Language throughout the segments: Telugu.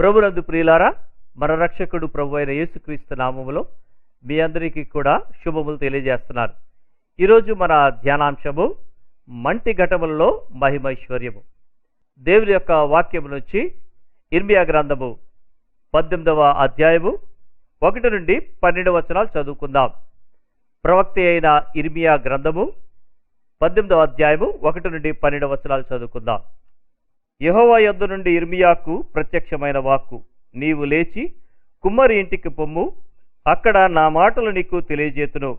ప్రభునందు ప్రియులారా, మన రక్షకుడు ప్రభు అయిన యేసుక్రీస్తు నామములో మీ అందరికీ కూడా శుభములు తెలియజేస్తున్నారు. ఈరోజు మన ధ్యానాంశము మంటి ఘటములలో మహిమైశ్వర్యము. దేవుని యొక్క వాక్యము నుంచి ఇర్మియా గ్రంథము 18వ అధ్యాయము 1 నుండి 12 వచనాలు చదువుకుందాం. ప్రవక్త అయిన ఇర్మియా గ్రంథము 18వ అధ్యాయము 1 నుండి 12 వచనాలు చదువుకుందాం. యెహోవా యొద్ద నుండి ఇర్మియాకు ప్రత్యక్షమైన వాక్కు, నీవు లేచి కుమ్మరి ఇంటికి పొమ్ము, అక్కడ నా మాటలు నీకు తెలియజేతును.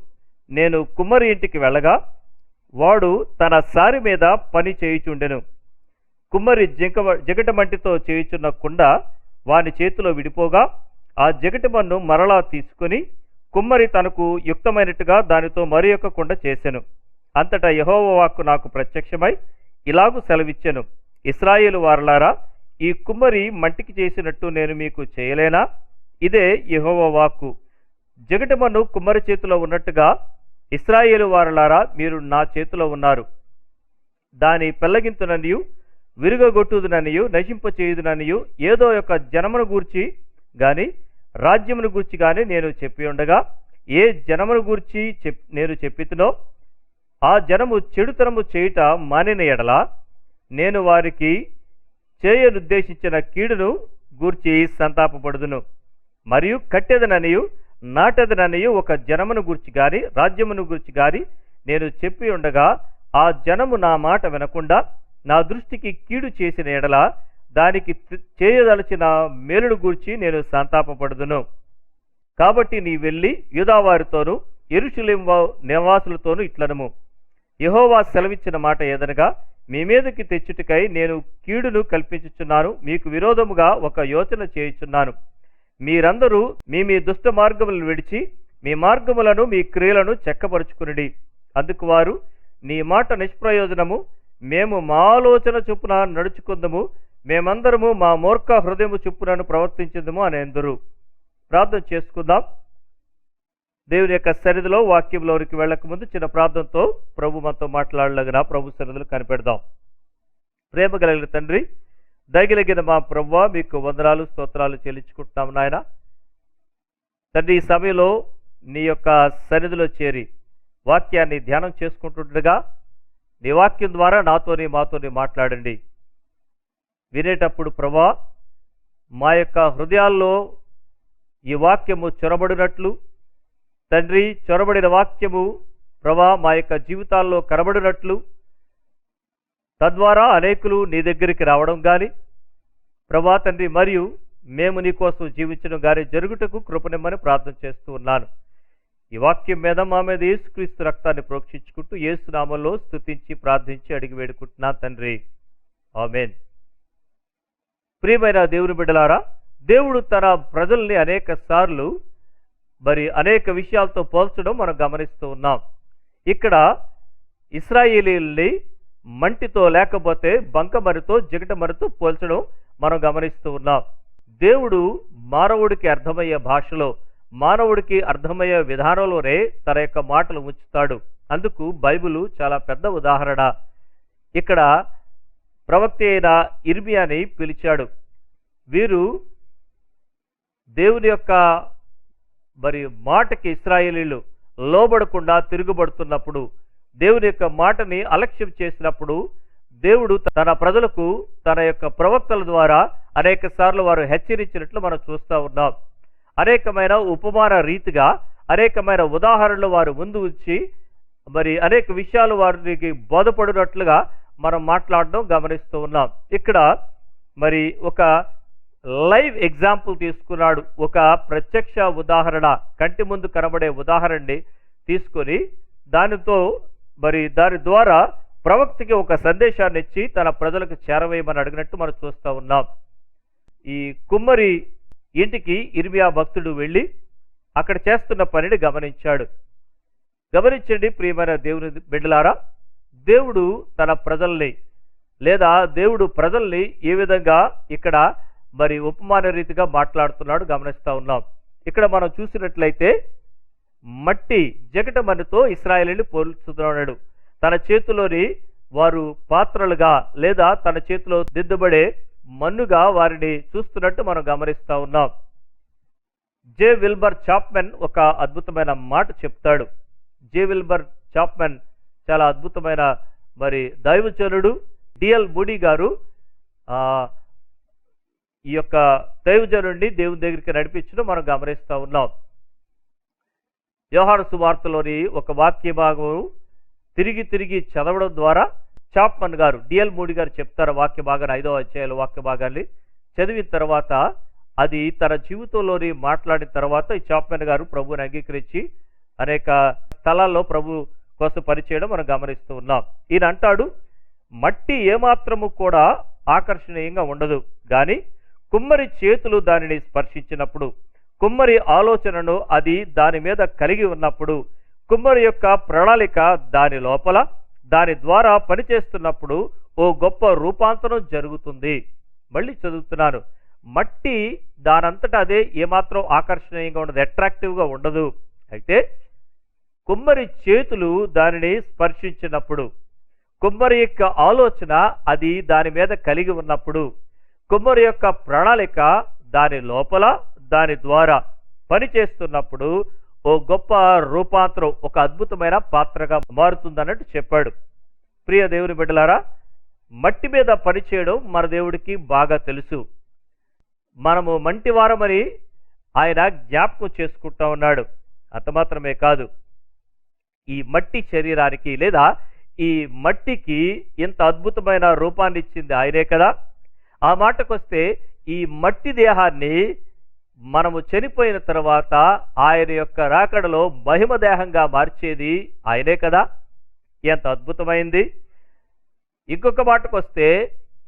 నేను కుమ్మరి ఇంటికి వెళ్ళగా వాడు తన సారి మీద పని చేయుచుండెను. కుమ్మరి జగటమంటితో చేయుచున్న కుండ వాని చేతిలో విడిపోగా ఆ జగటమన్ను మరలా తీసుకుని కుమ్మరి తనకు యుక్తమైనట్టుగా దానితో మరి యొక్క కుండ చేసెను. అంతటా యెహోవా వాక్కు నాకు ప్రత్యక్షమై ఇలాగు సెలవిచ్చెను, ఇశ్రాయేలు వారలారా, ఈ కుమ్మరి మంటికి చేసినట్టు నేను మీకు చేయలేనా? ఇదే యెహోవా వాక్కు. జగటమన్ను కుమ్మరి చేతిలో ఉన్నట్టుగా ఇశ్రాయేలు వారలారా, మీరు నా చేతిలో ఉన్నారు. దాని పెళ్లగింతుననియు విరుగగొట్టుదుననియు నశింపచేయుదుననియు ఏదో యొక్క జనమును గూర్చి గాని రాజ్యమును గూర్చి గాని నేను చెప్పి ఉండగా, ఏ జనమును గూర్చి నేను చెప్పితునో ఆ జనము చెడుతనము చేయుట మానిన ఎడల నేను వారికి చేయనుద్దేశించిన కీడును గూర్చి సంతాపపడుదును. మరియు కట్టెదననియు నాటెదననియు ఒక జనమును గూర్చి గాని రాజ్యమును గూర్చి గాని నేను చెప్పి ఉండగా ఆ జనము నా మాట వినకుండా నా దృష్టికి కీడు చేసిన ఎడల దానికి చేయదలచిన మేలును గూర్చి నేను సంతాపపడుదును. కాబట్టి నీ వెళ్ళి యూదావారితోనూ యెరూషలేము నివాసులతోనూ ఇట్లనము, యెహోవా సెలవిచ్చిన మాట ఏదనగా, మీ మీదకి తెచ్చుటకై నేను కీడును కల్పించుచున్నాను, మీకు విరోధముగా ఒక యోచన చేయుచున్నాను. మీరందరూ మీ దుష్ట మార్గములను విడిచి మీ మార్గములను మీ క్రియలను చెక్కపరుచుకునిడి. అందుకు వారు, నీ మాట నిష్ప్రయోజనము, మేము మా ఆలోచన చొప్పున నడుచుకుందము, మేమందరము మా మూర్ఖ హృదయము చొప్పునను ప్రవర్తించదము అని అందరూ. ప్రార్థన చేసుకుందాం. దేవుని యొక్క సన్నిధిలో వాక్యంలోనికి వెళ్ళక ముందు చిన్న ప్రార్థనతో ప్రభు మనతో మాట్లాడలాగిన ప్రభు సన్నిధిలో కనిపెడదాం. ప్రేమ కలిగిన తండ్రి, దయగలిగిన మా ప్రభువా, మీకు వందనాలు స్తోత్రాలు చెల్లించుకుంటున్నాము నాయన. తండ్రి, ఈ సమయంలో నీ యొక్క సన్నిధిలో చేరి వాక్యాన్ని ధ్యానం చేసుకుంటుండగా నీ వాక్యం ద్వారా నాతోని మాతోని మాట్లాడండి. వినేటప్పుడు ప్రభువా, మా యొక్క హృదయాల్లో ఈ వాక్యము చొరబడినట్లు తండ్రి, చొరబడిన వాక్యము ప్రభా మా యొక్క జీవితాల్లో కనబడినట్లు, తద్వారా అనేకులు నీ దగ్గరికి రావడం కానీ ప్రభా తండ్రి, మరియు మేము నీ కోసం జీవించడం కానీ జరుగుటకు కృపనిమ్మని ప్రార్థన చేస్తూ ఉన్నాను. ఈ వాక్యం మీద మా మీద యేసుక్రీస్తు రక్తాన్ని ప్రోక్షించుకుంటూ యేసు నామములో స్తుతించి ప్రార్థించి అడిగి వేడుకుంటున్నాను తండ్రి, ఆమేన్. ప్రియమైన దేవుని బిడ్డలారా, దేవుడు తన ప్రజల్ని అనేక సార్లు అనేక విషయాలతో పోల్చడం మనం గమనిస్తూ ఉన్నాం. ఇక్కడ ఇశ్రాయేలీయుల్ని మంటితో లేకపోతే బంకమరితో జగటమరితో పోల్చడం మనం గమనిస్తూ ఉన్నాం. దేవుడు మానవుడికి అర్థమయ్యే భాషలో, మానవుడికి అర్థమయ్యే విధానంలోనే తన యొక్క మాటలు ఉంచుతాడు. అందుకు బైబిలు చాలా పెద్ద ఉదాహరణ. ఇక్కడ ప్రవక్త అయిన ఇర్మియాని పిలిచాడు. వీరు దేవుని యొక్క మాటకి ఇశ్రాయేలీయులు లోబడకుండా తిరుగుబడుతున్నప్పుడు, దేవుని యొక్క మాటని అలక్ష్యం చేసినప్పుడు దేవుడు తన ప్రజలకు తన యొక్క ప్రవక్తల ద్వారా అనేక సార్లు వారు హెచ్చరించినట్లు మనం చూస్తూ ఉన్నాం. అనేకమైన ఉపమాన రీతిగా అనేకమైన ఉదాహరణలు వారు ముందు ఉంచి అనేక విషయాలు వారికి బోధపడినట్లుగా మనం మాట్లాడడం గమనిస్తూ ఉన్నాం. ఇక్కడ ఒక లైవ్ ఎగ్జాంపుల్ తీసుకున్నాడు. ఒక ప్రత్యక్ష ఉదాహరణ, కంటి ముందు కనబడే ఉదాహరణని తీసుకొని దాని ద్వారా ప్రవక్తకి ఒక సందేశాన్ని ఇచ్చి తన ప్రజలకు చేరవేయమని అడిగినట్టు మనం చూస్తూ ఉన్నాం. ఈ కుమ్మరి ఇంటికి ఇర్మియా భక్తుడు వెళ్ళి అక్కడ చేస్తున్న పనిని గమనించాడు. గమనించండి ప్రియమైన దేవుని బిడ్డలారా, దేవుడు తన ప్రజల్ని లేదా దేవుడు ప్రజల్ని ఏ విధంగా ఇక్కడ ఉపమాన రీతిగా మాట్లాడుతున్నాడు గమనిస్తూ ఉన్నాం. ఇక్కడ మనం చూసినట్లయితే మట్టి జగటమన్నుతో ఇశ్రాయేలీయులు పోల్చుతున్నాడు. తన చేతిలోని వారు పాత్రలుగా లేదా తన చేతిలో దిద్దబడే మన్నుగా వారిని చూస్తున్నట్టు మనం గమనిస్తా ఉన్నాం. జే విల్బర్ చాప్మెన్ ఒక అద్భుతమైన మాట చెప్తాడు. జే విల్బర్ చాప్మెన్ చాలా అద్భుతమైన మరి దైవజనుడు. డిఎల్ మూడీ గారు ఈ యొక్క దైవజనుడిని దేవుని దగ్గరికి నడిపించడం మనం గమనిస్తూ ఉన్నాం. యోహాను సువార్తలోని ఒక వాక్య భాగం తిరిగి తిరిగి చదవడం ద్వారా చాప్మన్ గారు, డిఎల్ మూడీ గారు చెప్తారు వాక్య భాగాన్ని, 5వ అధ్యాయంలో వాక్య భాగాన్ని చదివిన తర్వాత అది తన జీవితంలోని మాట్లాడిన తర్వాత ఈ చాప్మన్ గారు ప్రభువుని అంగీకరించి అనేక స్థలాల్లో ప్రభు కోసం పనిచేయడం మనం గమనిస్తూ ఉన్నాం. ఈయన అంటాడు, మట్టి ఏమాత్రము కూడా ఆకర్షణీయంగా ఉండదు, కానీ కుమ్మరి చేతులు దానిని స్పర్శించినప్పుడు, కుమ్మరి ఆలోచనను అది దాని మీద కలిగి ఉన్నప్పుడు, కుమ్మరి యొక్క ప్రణాళిక దాని లోపల దాని ద్వారా పనిచేస్తున్నప్పుడు ఓ గొప్ప రూపాంతరం జరుగుతుంది. మళ్ళీ చదువుతున్నాను, మట్టి దానంతటా అదే ఏమాత్రం ఆకర్షణీయంగా ఉండదు, అట్రాక్టివ్గా ఉండదు. అయితే కుమ్మరి చేతులు దానిని స్పర్శించినప్పుడు, కుమ్మరి యొక్క ఆలోచన అది దాని మీద కలిగి ఉన్నప్పుడు, కుమ్మరి యొక్క ప్రణాళిక దాని లోపల దాని ద్వారా పనిచేస్తున్నప్పుడు ఓ గొప్ప రూపాంతరం, ఒక అద్భుతమైన పాత్రగా మారుతుందన్నట్టు చెప్పాడు. ప్రియ దేవుని బిడ్డలారా, మట్టి మీద పనిచేయడం మన దేవుడికి బాగా తెలుసు. మనము మంటివారమని ఆయన జ్ఞాపకం చేసుకుంటా ఉన్నాడు. అంత మాత్రమే కాదు, ఈ మట్టి శరీరానికి లేదా ఈ మట్టికి ఇంత అద్భుతమైన రూపాన్ని ఇచ్చింది ఆయనే కదా. ఆ మాటకొస్తే ఈ మట్టి దేహాన్ని మనము చనిపోయిన తర్వాత ఆయన యొక్క రాకడలో మహిమ దేహంగా మార్చేది ఆయనే కదా. ఎంత అద్భుతమైంది. ఇంకొక మాటకొస్తే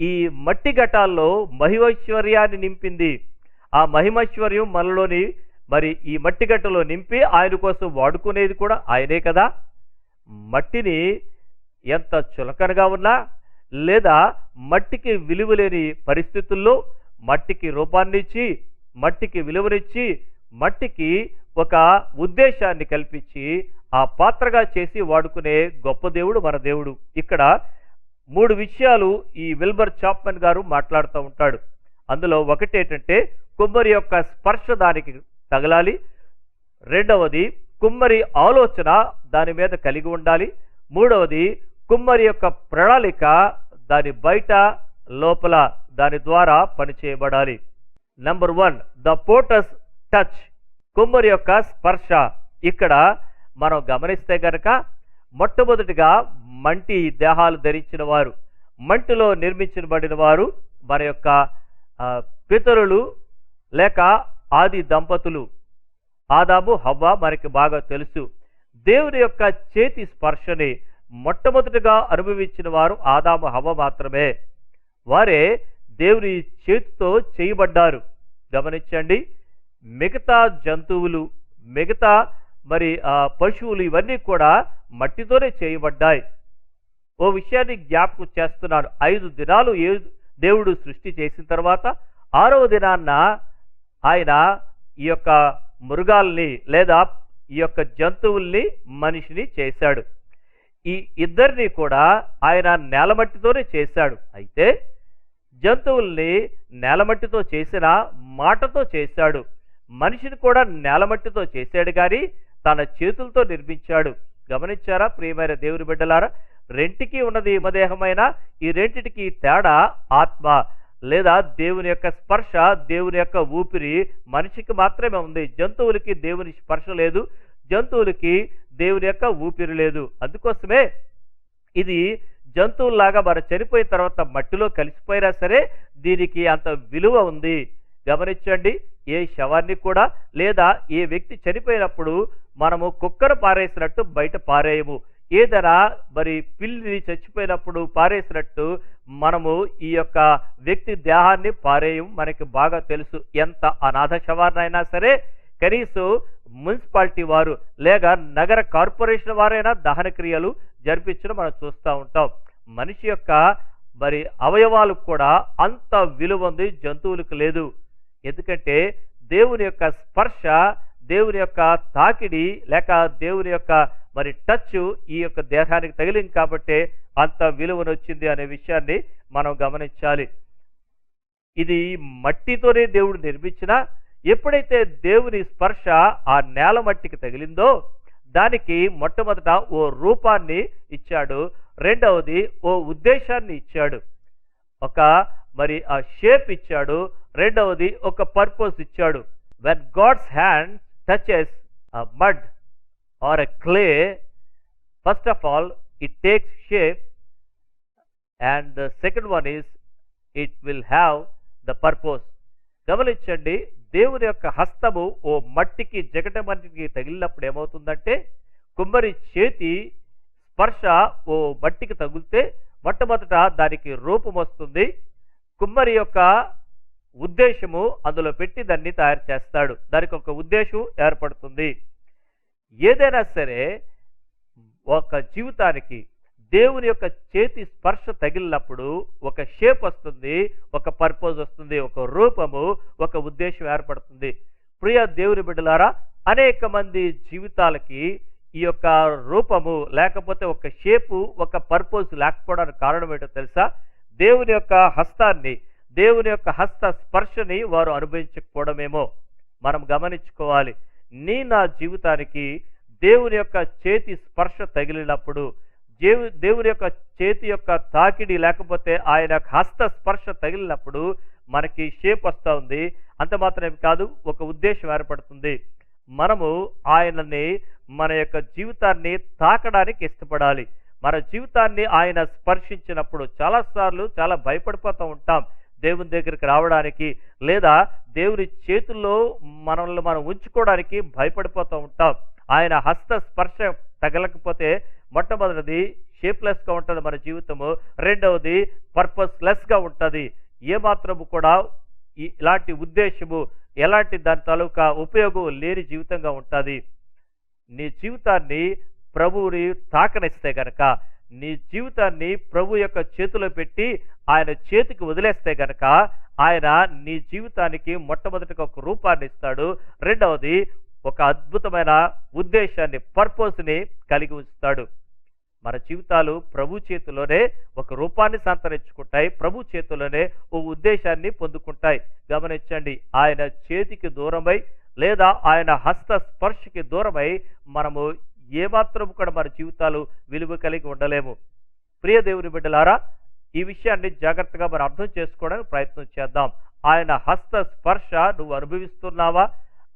ఈ మట్టి ఘటాల్లో మహిమైశ్వర్యాన్ని నింపింది. ఆ మహిమైశ్వర్యం మనలోని మరి ఈ మట్టి గట్టలో నింపి ఆయన కోసం వాడుకునేది కూడా ఆయనే కదా. మట్టిని ఎంత చులకనగా ఉన్నా లేదా మట్టికి విలువలేని పరిస్థితుల్లో మట్టికి రూపాన్ని ఇచ్చి, మట్టికి విలువనిచ్చి, మట్టికి ఒక ఉద్దేశాన్ని కల్పించి ఆ పాత్రగా చేసి వాడుకునే గొప్ప దేవుడు మన దేవుడు. ఇక్కడ 3 విషయాలు ఈ విల్బర్ చాప్మన్ గారు మాట్లాడుతూ ఉంటాడు. అందులో ఒకటి ఏంటంటే కుమ్మరి యొక్క స్పర్శ దానికి తగలాలి. రెండవది కుమ్మరి ఆలోచన దాని మీద కలిగి ఉండాలి. మూడవది కుమ్మరి యొక్క ప్రణాళిక దాని బయట లోపల దాని ద్వారా పనిచేయబడాలి. నంబర్ 1, ద పోటర్స్ టచ్, కుమ్మరి యొక్క స్పర్శ. ఇక్కడ మనం గమనిస్తే గనక మొట్టమొదటిగా మంటి దేహాలు ధరించిన వారు, మంటిలో నిర్మించబడిన వారు మన యొక్క పితరులు లేక ఆది దంపతులు ఆదాము హవ్వ మనకి బాగా తెలుసు. దేవుని యొక్క చేతి స్పర్శని మొట్టమొదటిగా అనుభవించిన వారు ఆదాము హవ్వ మాత్రమే. వారే దేవుని చేతితో చేయబడ్డారు. గమనించండి, మిగతా జంతువులు, మిగతా మరి పశువులు ఇవన్నీ కూడా మట్టితోనే చేయబడ్డాయి. ఓ విషయాన్ని జ్ఞాపకం చేస్తున్నాను. 5 దినాలు దేవుడు సృష్టి చేసిన తర్వాత 6వ దినాన్న ఆయన ఈ యొక్క మృగాల్ని లేదా ఈ యొక్క జంతువుల్ని మనిషిని చేశాడు. ఈ ఇద్దరిని కూడా ఆయన నేలమట్టితోనే చేశాడు. అయితే జంతువుల్ని నేలమట్టితో చేసిన మాటతో చేశాడు. మనిషిని కూడా నేలమట్టితో చేశాడు, కానీ తన చేతులతో నిర్మించాడు. గమనించారా ప్రియమైన దేవుని బిడ్డలారా? రెంటికి ఉన్నది మదేహమైన ఈ రెంటికి తేడా ఆత్మ లేదా దేవుని యొక్క స్పర్శ, దేవుని యొక్క ఊపిరి మనిషికి మాత్రమే ఉంది. జంతువులకి దేవుని స్పర్శ లేదు, జంతువులకి దేవుని యొక్క ఊపిరి లేదు. అందుకోసమే ఇది జంతువుల్లాగా మరి చనిపోయిన తర్వాత మట్టిలో కలిసిపోయినా సరే దీనికి అంత విలువ ఉంది. గమనించండి, ఏ శవాన్ని కూడా లేదా ఏ వ్యక్తి చనిపోయినప్పుడు మనము కుక్కను పారేసినట్టు బయట పారేయము. ఏదైనా మరి పిల్లి చచ్చిపోయినప్పుడు పారేసినట్టు మనము ఈ యొక్క వ్యక్తి దేహాన్ని పారేయం. మనకి బాగా తెలుసు. ఎంత అనాథ శవాన్నైనా సరే కనీసం మున్సిపాలిటీ వారు లేక నగర కార్పొరేషన్ వారైనా దహన క్రియలు జరిపించడం మనం చూస్తూ ఉంటాం. మనిషి యొక్క మరి అవయవాలకు కూడా అంత విలువ ఉంది, జంతువులకు లేదు. ఎందుకంటే దేవుని యొక్క స్పర్శ, దేవుని యొక్క తాకిడి లేక దేవుని యొక్క మరి టచ్ ఈ యొక్క దేహానికి తగిలింది కాబట్టి అంత విలువను వచ్చింది అనే విషయాన్ని మనం గమనించాలి. ఇది మట్టితోనే దేవుడు నిర్మించినా ఎప్పుడైతే దేవుని స్పర్శ ఆ నేల మట్టికి తగిలిందో దానికి మొట్టమొదట ఓ రూపాన్ని ఇచ్చాడు, రెండవది ఓ ఉద్దేశాన్ని ఇచ్చాడు, ఒక మరి ఆ షేప్ ఇచ్చాడు, రెండవది ఒక పర్పస్ ఇచ్చాడు. When God's hand touches a mud or a clay, first of all it takes shape, and the second one is it will have the purpose. గమనించండి, దేవుని యొక్క హస్తము ఓ మట్టికి జగట మట్టికి తగిలినప్పుడు ఏమవుతుందంటే కుమ్మరి చేతి స్పర్శ ఓ మట్టికి తగిలితే మొట్టమొదట దానికి రూపం వస్తుంది. కుమ్మరి యొక్క ఉద్దేశము అందులో పెట్టి దాన్ని తయారు చేస్తాడు, దానికి ఒక ఉద్దేశం ఏర్పడుతుంది. ఏదైనా సరే ఒక జీవితానికి దేవుని యొక్క చేతి స్పర్శ తగిలినప్పుడు ఒక షేప్ వస్తుంది, ఒక పర్పస్ వస్తుంది, ఒక రూపము, ఒక ఉద్దేశం ఏర్పడుతుంది. ప్రియ దేవుని బిడ్డలారా, అనేక మంది జీవితాలకి ఈ యొక్క రూపము లేకపోతే ఒక షేపు, ఒక పర్పస్ లేకపోవడానికి కారణం ఏంటో తెలుసా? దేవుని యొక్క హస్తాన్ని, దేవుని యొక్క హస్త స్పర్శని వారు అనుభవించకపోవడమేమో మనం గమనించుకోవాలి. నా జీవితానికి దేవుని యొక్క చేతి స్పర్శ తగిలినప్పుడు, దేవుని యొక్క చేతి యొక్క తాకిడి లేకపోతే ఆయన హస్త స్పర్శ తగిలినప్పుడు మనకి షేప్ వస్తూ ఉంది. అంత మాత్రమే కాదు, ఒక ఉద్దేశం ఏర్పడుతుంది. మనము ఆయనని మన యొక్క జీవితాన్ని తాకడానికి ఇష్టపడాలి. మన జీవితాన్ని ఆయన స్పర్శించినప్పుడు చాలాసార్లు చాలా భయపడిపోతూ ఉంటాం దేవుని దగ్గరికి రావడానికి, లేదా దేవుని చేతుల్లో మనల్ని మనం ఉంచుకోవడానికి భయపడిపోతూ ఉంటాం. ఆయన హస్త స్పర్శ తగలకపోతే మొట్టమొదటిది షేప్లెస్గా ఉంటుంది మన జీవితము, రెండవది పర్పస్లెస్గా ఉంటుంది. ఏమాత్రము కూడా ఇలాంటి ఉద్దేశము, ఎలాంటి దాని తాలూకా ఉపయోగం లేని జీవితంగా ఉంటుంది. నీ జీవితాన్ని ప్రభువుని తాకనిస్తే గనక, నీ జీవితాన్ని ప్రభు యొక్క చేతిలో పెట్టి ఆయన చేతికి వదిలేస్తే గనక ఆయన నీ జీవితానికి మొట్టమొదటిగా ఒక రూపాన్ని ఇస్తాడు, రెండవది ఒక అద్భుతమైన ఉద్దేశాన్ని, పర్పస్ని కలిగి ఉంచుతాడు. మన జీవితాలు ప్రభు చేతిలోనే ఒక రూపాన్ని సంతరించుకుంటాయి, ప్రభు చేతిలోనే ఓ ఉద్దేశాన్ని పొందుకుంటాయి. గమనించండి, ఆయన చేతికి దూరమై లేదా ఆయన హస్త స్పర్శకి దూరమై మనము ఏమాత్రం కూడా మన జీవితాలు విలువ కలిగి ఉండలేము. ప్రియ దేవుని బిడ్డలారా, ఈ విషయాన్ని జాగ్రత్తగా మనం అర్థం చేసుకోవడానికి ప్రయత్నం చేద్దాం. ఆయన హస్త స్పర్శ నువ్వు అనుభవిస్తున్నావా?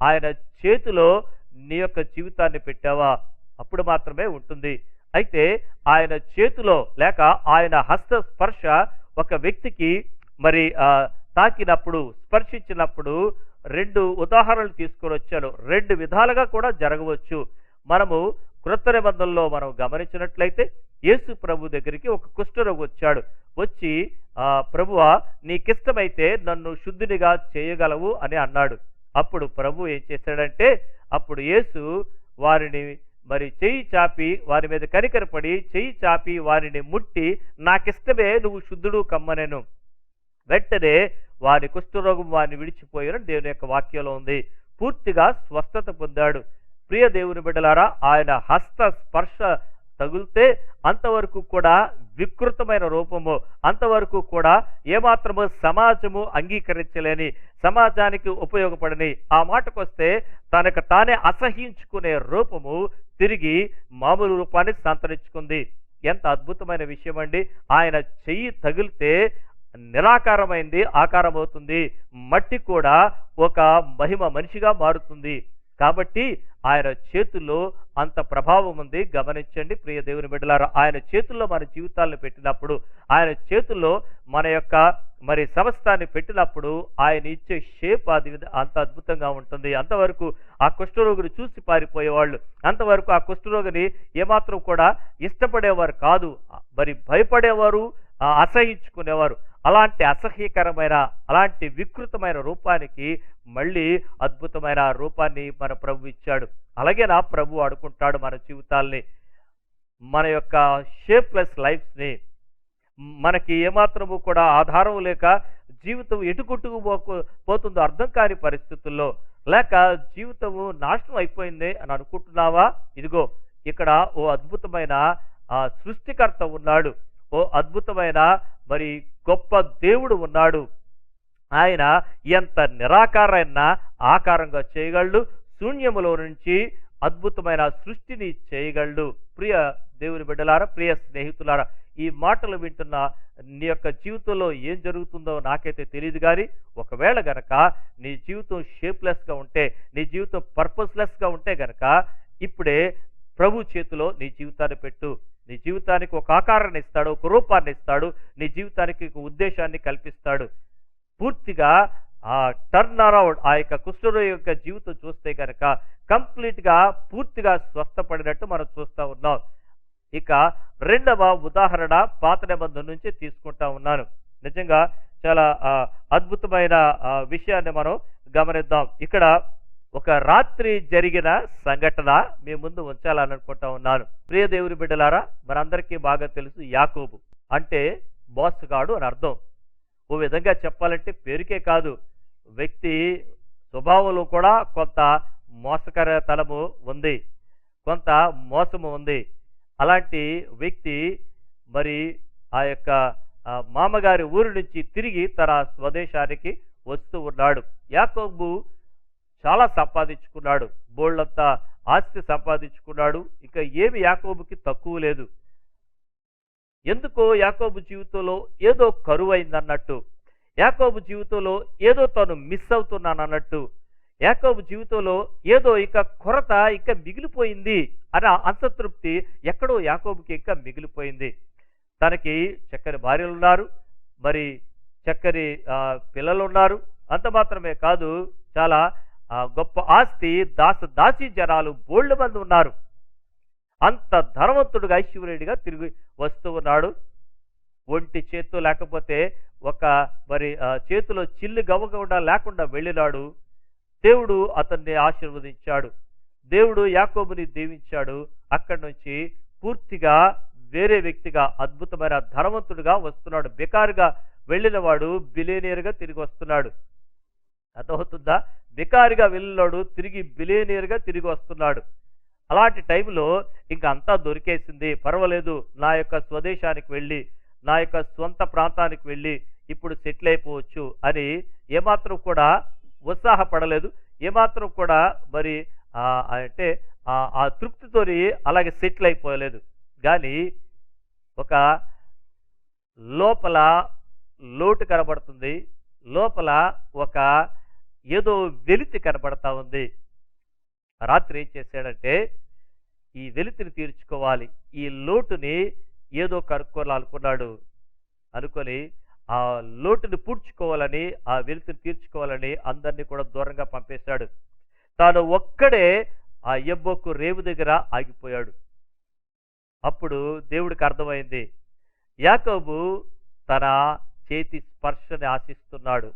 ఆయన చేతిలో నీ యొక్క జీవితాన్ని పెట్టావా? అప్పుడు మాత్రమే ఉంటుంది. అయితే ఆయన చేతిలో లేక ఆయన హస్త స్పర్శ ఒక వ్యక్తికి మరి తాకినప్పుడు, స్పర్శించినప్పుడు రెండు ఉదాహరణలు తీసుకొని వచ్చాను. రెండు విధాలుగా కూడా జరగవచ్చు. మనము క్రొత్త నిబంధనలో మనం గమనించినట్లయితే యేసు ప్రభు దగ్గరికి ఒక కుష్ఠరోగి వచ్చాడు. వచ్చి ప్రభువా, నీకిష్టమైతే నన్ను శుద్ధినిగా చేయగలవు అని అన్నాడు. అప్పుడు ప్రభు ఏం చేశాడంటే, అప్పుడు యేసు వారిని మరి చెయ్యి చాపి వారి మీద కనికరపడి చెయ్యి చాపి వారిని ముట్టి, నాకిష్టమే, నువ్వు శుద్ధుడు కమ్మనెను. వెంటనే వారి కుష్ఠరోగం వారిని విడిచిపోయారని దేవుని యొక్క వాక్యంలో ఉంది. పూర్తిగా స్వస్థత పొందాడు. ప్రియ దేవుని బిడ్డలారా, ఆయన హస్త స్పర్శ తగిలితే అంతవరకు కూడా వికృతమైన రూపము, అంతవరకు కూడా ఏమాత్రము సమాజము అంగీకరించలేని, సమాజానికి ఉపయోగపడని, ఆ మాటకొస్తే తనకు తానే అసహించుకునే రూపము తిరిగి మామూలు రూపాన్ని సంతరించుకుంది. ఎంత అద్భుతమైన విషయం అండి! ఆయన చెయ్యి తగిలితే నిరాకారమైంది ఆకారం అవుతుంది, మట్టి కూడా ఒక మహిమ మనిషిగా మారుతుంది. కాబట్టి ఆయన చేతుల్లో అంత ప్రభావం ఉంది. గమనించండి ప్రియ దేవుని బిడ్డలారా, ఆయన చేతుల్లో మన జీవితాలను పెట్టినప్పుడు, ఆయన చేతుల్లో మన యొక్క మరి సమస్తాన్ని పెట్టినప్పుడు ఆయన ఇచ్చే షేప్ అది అంత అద్భుతంగా ఉంటుంది. అంతవరకు ఆ కుష్ఠరోగిని చూసి పారిపోయేవాళ్ళు, అంతవరకు ఆ కుష్ఠరోగిని ఏమాత్రం కూడా ఇష్టపడేవారు కాదు, మరి భయపడేవారు, అసహించుకునేవారు. అలాంటి అసహ్యకరమైన, అలాంటి వికృతమైన రూపానికి మళ్ళీ అద్భుతమైన రూపాన్ని మన ప్రభు ఇచ్చాడు. అలాగే నా ప్రభు ఆడుకుంటాడు మన జీవితాల్ని, మన యొక్క షేప్లెస్ లైఫ్ని. మనకి ఏమాత్రము కూడా ఆధారం లేక జీవితం ఎటుకొట్టుకు పోతుందో అర్థం కాని పరిస్థితుల్లో, లేక జీవితము నాశనం అయిపోయింది అని అనుకుంటున్నావా? ఇదిగో ఇక్కడ ఓ అద్భుతమైన సృష్టికర్త ఉన్నాడు, ఓ అద్భుతమైన మరి గొప్ప దేవుడు ఉన్నాడు. ఆయన ఎంత నిరాకారాన్న ఆకారంగా చేయగలడు, శూన్యములో నుంచి అద్భుతమైన సృష్టిని చేయగలడు. ప్రియ దేవుని బిడ్డలారా, ప్రియ స్నేహితులారా, ఈ మాటలు వింటున్న నీ యొక్క జీవితంలో ఏం జరుగుతుందో నాకైతే తెలియదు, కానీ ఒకవేళ గనక నీ జీవితం షేప్లెస్గా ఉంటే, నీ జీవితం పర్పస్లెస్గా ఉంటే గనక ఇప్పుడే ప్రభు చేతిలో నీ జీవితాన్ని పెట్టు. నీ జీవితానికి ఒక ఆకారాన్ని ఇస్తాడు, ఒక రూపాన్ని ఇస్తాడు, నీ జీవితానికి ఒక ఉద్దేశాన్ని కల్పిస్తాడు. పూర్తిగా ఆ టర్న్ అరౌండ్, ఆ యొక్క కుష్ఠరోగి యొక్క జీవితం చూస్తే కనుక కంప్లీట్గా పూర్తిగా స్వస్థపడినట్టు మనం చూస్తూ ఉన్నాం. ఇక రెండవ ఉదాహరణ పాత నిబంధన నుంచి తీసుకుంటా ఉన్నాను. నిజంగా చాలా అద్భుతమైన విషయాన్ని మనం గమనిద్దాం. ఇక్కడ ఒక రాత్రి జరిగిన సంఘటన మీ ముందు ఉంచాలని అనుకుంటా ఉన్నాను. ప్రియ దేవుని బిడ్డలారా, మనందరికీ బాగా తెలుసు యాకోబు అంటే మోసగాడు అని అర్థం. ఓ విధంగా చెప్పాలంటే పేరుకే కాదు, వ్యక్తి స్వభావంలో కూడా కొంత మోసకరతనము ఉంది, కొంత మోసము ఉంది. అలాంటి వ్యక్తి మరి ఆ యొక్క మామగారి ఊరి నుంచి తిరిగి తన స్వదేశానికి వస్తూ ఉన్నాడు. యాకోబు చాలా సంపాదించుకున్నాడు, బోళ్ళంతా ఆస్తి సంపాదించుకున్నాడు. ఇక ఏమి యాకోబుకి తక్కువ లేదు. ఎందుకో యాకోబు జీవితంలో ఏదో కరువైందన్నట్టు, యాకోబు జీవితంలో ఏదో తను మిస్ అవుతున్నానన్నట్టు, యాకోబు జీవితంలో ఏదో ఇక కొరత ఇక మిగిలిపోయింది అన్న అసంతృప్తి ఎక్కడో యాకోబుకి ఇంకా మిగిలిపోయింది. తనకి చక్కని భార్యలు ఉన్నారు, మరి చక్కని పిల్లలు ఉన్నారు. అంత మాత్రమే కాదు, చాలా గొప్ప ఆస్తి, దాసీ జనాలు బోల్డ్ మంది ఉన్నారు. అంత ధనవంతుడుగా ఐశ్వర్యుడిగా తిరిగి వస్తూ ఉన్నాడు. ఒంటి చేత్తో లేకపోతే ఒక మరి చేతిలో చిల్లు గవ్వకుండా లేకుండా వెళ్ళినాడు. దేవుడు అతన్ని ఆశీర్వదించాడు, దేవుడు యాకోబుని దీవించాడు. అక్కడి నుంచి పూర్తిగా వేరే వ్యక్తిగా అద్భుతమైన ధనవంతుడుగా వస్తున్నాడు. బెకారుగా వెళ్ళిన వాడు బిలియనీర్గా తిరిగి వస్తున్నాడు. అర్థమవుతుందా? బెకారుగా వెళ్ళినాడు తిరిగి బిలియనీర్గా తిరిగి వస్తున్నాడు. అలాంటి టైంలో ఇంక అంతా దొరికేసింది, పర్వాలేదు, నా యొక్క స్వదేశానికి వెళ్ళి, నా యొక్క స్వంత ప్రాంతానికి వెళ్ళి ఇప్పుడు సెటిల్ అయిపోవచ్చు అని ఏమాత్రం కూడా ఉత్సాహపడలేదు, ఏమాత్రం కూడా మరి అంటే ఆ తృప్తితో అలాగే సెటిల్ అయిపోలేదు. కానీ ఒక లోపల లోటు కనబడుతుంది, లోపల ఒక ఏదో వెలితి కనబడతా ఉంది. రాత్రి ఏం చేశాడంటే ఈ వెలితిని తీర్చుకోవాలి, ఈ లోటుని ఏదో కనుక్కోవాలనుకున్నాడు. అనుకొని ఆ లోటుని పూడ్చుకోవాలని, ఆ వెలితిని తీర్చుకోవాలని అందరినీ కూడా దూరంగా పంపేశాడు. తాను ఒక్కడే ఆ యబ్బోకు రేవు దగ్గర ఆగిపోయాడు. అప్పుడు దేవుడికి అర్థమైంది, యాకోబు తన చేతి స్పర్శని ఆశిస్తున్నాడు.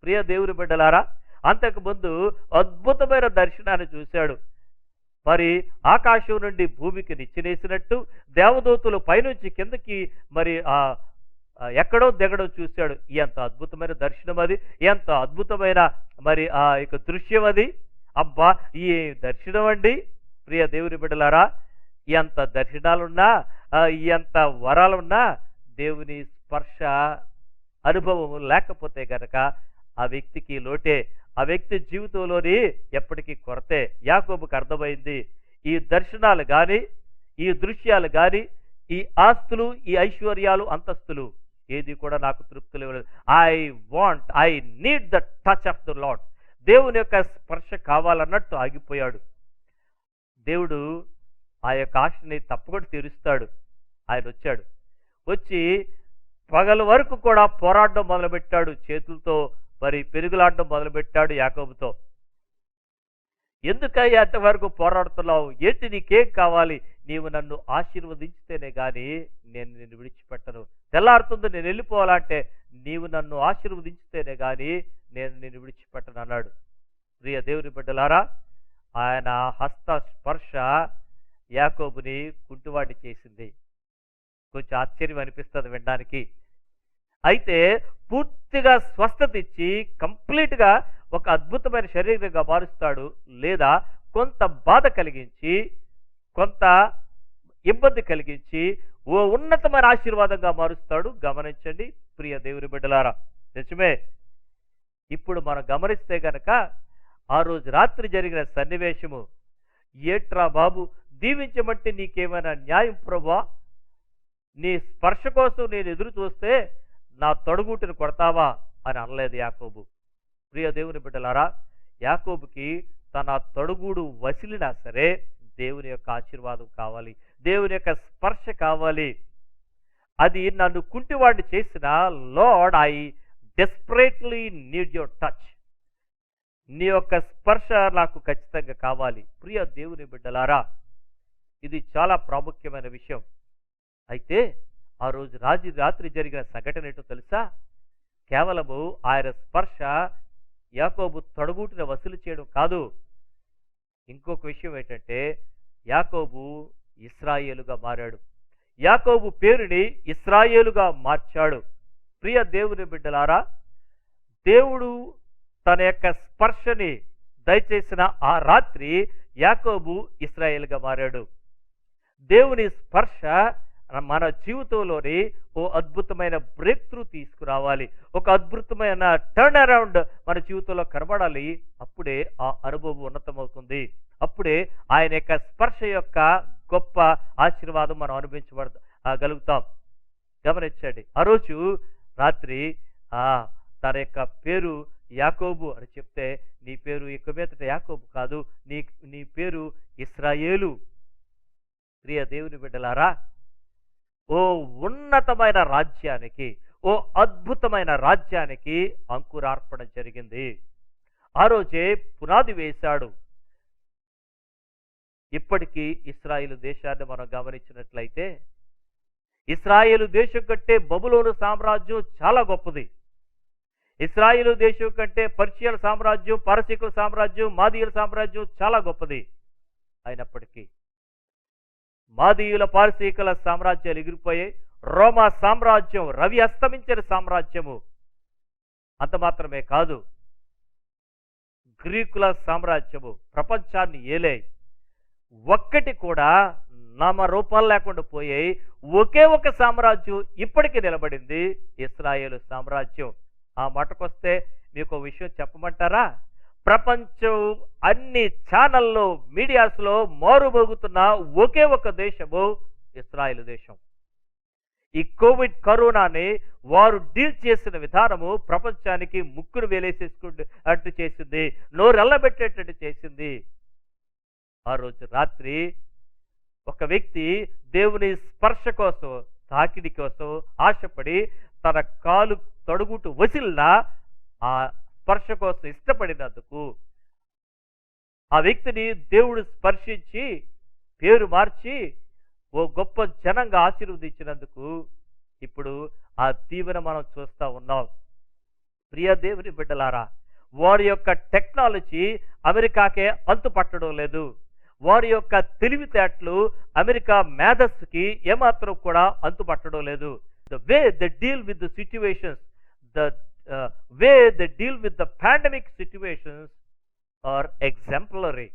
ప్రియ దేవుని బిడ్డలారా, అంతకుముందు అద్భుతమైన దర్శనాన్ని చూశాడు. మరి ఆకాశం నుండి భూమికి నిచ్చినేసినట్టు దేవదూతలు పైనుంచి కిందకి మరి ఎక్కడో దిగడో చూశాడు. ఎంత అద్భుతమైన దర్శనం అది, ఎంత అద్భుతమైన మరి ఆ యొక్క దృశ్యం అది. అబ్బా, ఈ దర్శనం అండి. ప్రియ దేవుని బిడ్డలారా, ఎంత దర్శనాలున్నా, ఎంత వరాలున్నా దేవుని స్పర్శ అనుభవం లేకపోతే గనక ఆ వ్యక్తికి లోటే, ఆ వ్యక్తి జీవితంలోని ఎప్పటికీ కొరతే. యాకోబుకు అర్థమైంది, ఈ దర్శనాలు కానీ, ఈ దృశ్యాలు కానీ, ఈ ఆస్తులు, ఈ ఐశ్వర్యాలు, అంతస్తులు ఏది కూడా నాకు తృప్తి లేదు. I need the touch of the lord. దేవుని యొక్క స్పర్శ కావాలన్నట్టు ఆగిపోయాడు. దేవుడు ఆ యొక్క ఆశని తప్పకుండా తీరుస్తాడు. ఆయన వచ్చాడు, వచ్చి పగల వరకు కూడా పోరాడడం మొదలుపెట్టాడు. చేతులతో మరి పెరుగులాడడం మొదలుపెట్టాడు యాకోబుతో. ఎందుకయ్యా అంతవరకు పోరాడుతున్నావు? ఏంటి, నీకేం కావాలి? నీవు నన్ను ఆశీర్వదించితేనే కానీ నేను నిన్ను విడిచిపెట్టను. తెల్లారుతుంది, నేను వెళ్ళిపోవాలంటే నీవు నన్ను ఆశీర్వదించితేనే కానీ నేను నిన్ను విడిచిపెట్టను అన్నాడు. ప్రియ దేవుని బిడ్డలారా, ఆయన హస్త స్పర్శ యాకోబుని కుంటివాడి చేసింది. కొంచెం ఆశ్చర్యం అనిపిస్తుంది వినడానికి. అయితే పూర్తిగా స్వస్థత ఇచ్చి కంప్లీట్గా ఒక అద్భుతమైన శరీరంగా మారుస్తాడు, లేదా కొంత బాధ కలిగించి, కొంత ఇబ్బంది కలిగించి ఓ ఉన్నతమైన ఆశీర్వాదంగా మారుస్తాడు. గమనించండి ప్రియ దేవుని బిడ్డలారా, నిజమే, ఇప్పుడు మనం గమనిస్తే గనక ఆ రోజు రాత్రి జరిగిన సన్నివేశము, ఏట్రా బాబు, దీవించమంటే నీకేమైనా న్యాయం ప్రభువా? నీ స్పర్శ కోసం నేను ఎదురు చూస్తే నా తొడగూటిని కొడతావా అని అనలేదు యాకోబు. ప్రియ దేవుని బిడ్డలారా, యాకోబుకి తన తొడగూడు వసిలినా సరే దేవుని యొక్క ఆశీర్వాదం కావాలి, దేవుని యొక్క స్పర్శ కావాలి. అది నన్ను కుంటివాడిని చేసిన, lord I desperately need your touch, నీ యొక్క స్పర్శ నాకు ఖచ్చితంగా కావాలి. ప్రియ దేవుని బిడ్డలారా, ఇది చాలా ప్రాముఖ్యమైన విషయం. అయితే ఆ రోజు రాత్రి జరిగిన సంఘటన ఏంటో తెలుసా? కేవలము ఆయన స్పర్శ యాకోబు తొడగూటిన వసూలు చేయడం కాదు. ఇంకొక విషయం ఏంటంటే, యాకోబు ఇశ్రాయేలుగా మారాడు. యాకోబు పేరుని ఇశ్రాయేలుగా మార్చాడు. ప్రియ దేవుని బిడ్డలారా, దేవుడు తన యొక్క స్పర్శని దయచేసిన ఆ రాత్రి యాకోబు ఇశ్రాయేలుగా మారాడు. దేవుని స్పర్శ మన జీవితంలోని ఓ అద్భుతమైన బ్రేక్ త్రూ తీసుకురావాలి, ఒక అద్భుతమైన టర్న్ అరౌండ్ మన జీవితంలో కనబడాలి. అప్పుడే ఆ అనుభవం ఉన్నతమవుతుంది. అప్పుడే ఆయన యొక్క స్పర్శ యొక్క గొప్ప ఆశీర్వాదం మనం అనుభవించగలుగుతాం. గమనించండి, ఆ రోజు రాత్రి తన యొక్క పేరు యాకోబు అని చెప్తే, నీ పేరు ఇక మీదట యాకోబు కాదు, నీ పేరు ఇశ్రాయేలు. ప్రియ దేవుని బిడ్డలారా, ఓ ఉన్నతమైన రాజ్యానికి, ఓ అద్భుతమైన రాజ్యానికి అంకురార్పణ జరిగింది. ఆ రోజే పునాది వేశాడు. ఇప్పటికీ ఇశ్రాయేలు దేశాన్ని మనం గమనించినట్లయితే, ఇశ్రాయేలు దేశం కంటే బబులోను సామ్రాజ్యం చాలా గొప్పది. ఇశ్రాయేలు దేశం కంటే పర్షియల సామ్రాజ్యం, పారసీకుల సామ్రాజ్యం, మాదీయుల సామ్రాజ్యం చాలా గొప్పది. అయినప్పటికీ మాదీయుల, పారసీకుల సామ్రాజ్యాలు ఎగిరిపోయాయి. రోమా సామ్రాజ్యం రవి అస్తమించిన సామ్రాజ్యము. అంత మాత్రమే కాదు, గ్రీకుల సామ్రాజ్యము ప్రపంచాన్ని ఏలే. ఒక్కటి కూడా నామరూపాలు లేకుండా పోయాయి. ఒకే ఒక సామ్రాజ్యం ఇప్పటికీ నిలబడింది, ఇశ్రాయేలు సామ్రాజ్యం. ఆ మాటకొస్తే మీకు విషయం చెప్పమంటారా? ప్రపంచం అన్ని ఛానల్లో, మీడియాస్లో మారుమోగుతున్న ఒకే ఒక దేశము ఇశ్రాయేలు దేశం. ఈ కోవిడ్ కరోనాని వారు డీల్ చేసిన విధానము ప్రపంచానికి ముక్కును వేలేసేసుకుంటూ చేసింది, నోరెల్లబెట్టేటట్టు చేసింది. ఆ రోజు రాత్రి ఒక వ్యక్తి దేవుని స్పర్శ కోసం, తాకిడి కోసం ఆశపడి తన కాలు తొడుగుటు వసిల్లా ఆ స్పర్శ కోసం ఇష్టపడినందుకు ఆ వ్యక్తిని దేవుడు స్పర్శించి పేరు మార్చి ఓ గొప్ప జనంగా ఆశీర్వదించినందుకు ఇప్పుడు ఆ దీవెన మనం చూస్తూ ఉన్నాం. ప్రియ దేవుని బిడ్డలారా, వారి యొక్క టెక్నాలజీ అమెరికాకే అంతు పట్టడం లేదు. వారి యొక్క తెలివితేటలు అమెరికా మేధస్సుకి ఏమాత్రం కూడా అంతుపట్టడం లేదు. The way they deal with the situations, the way they deal with the pandemic situations are exemplary.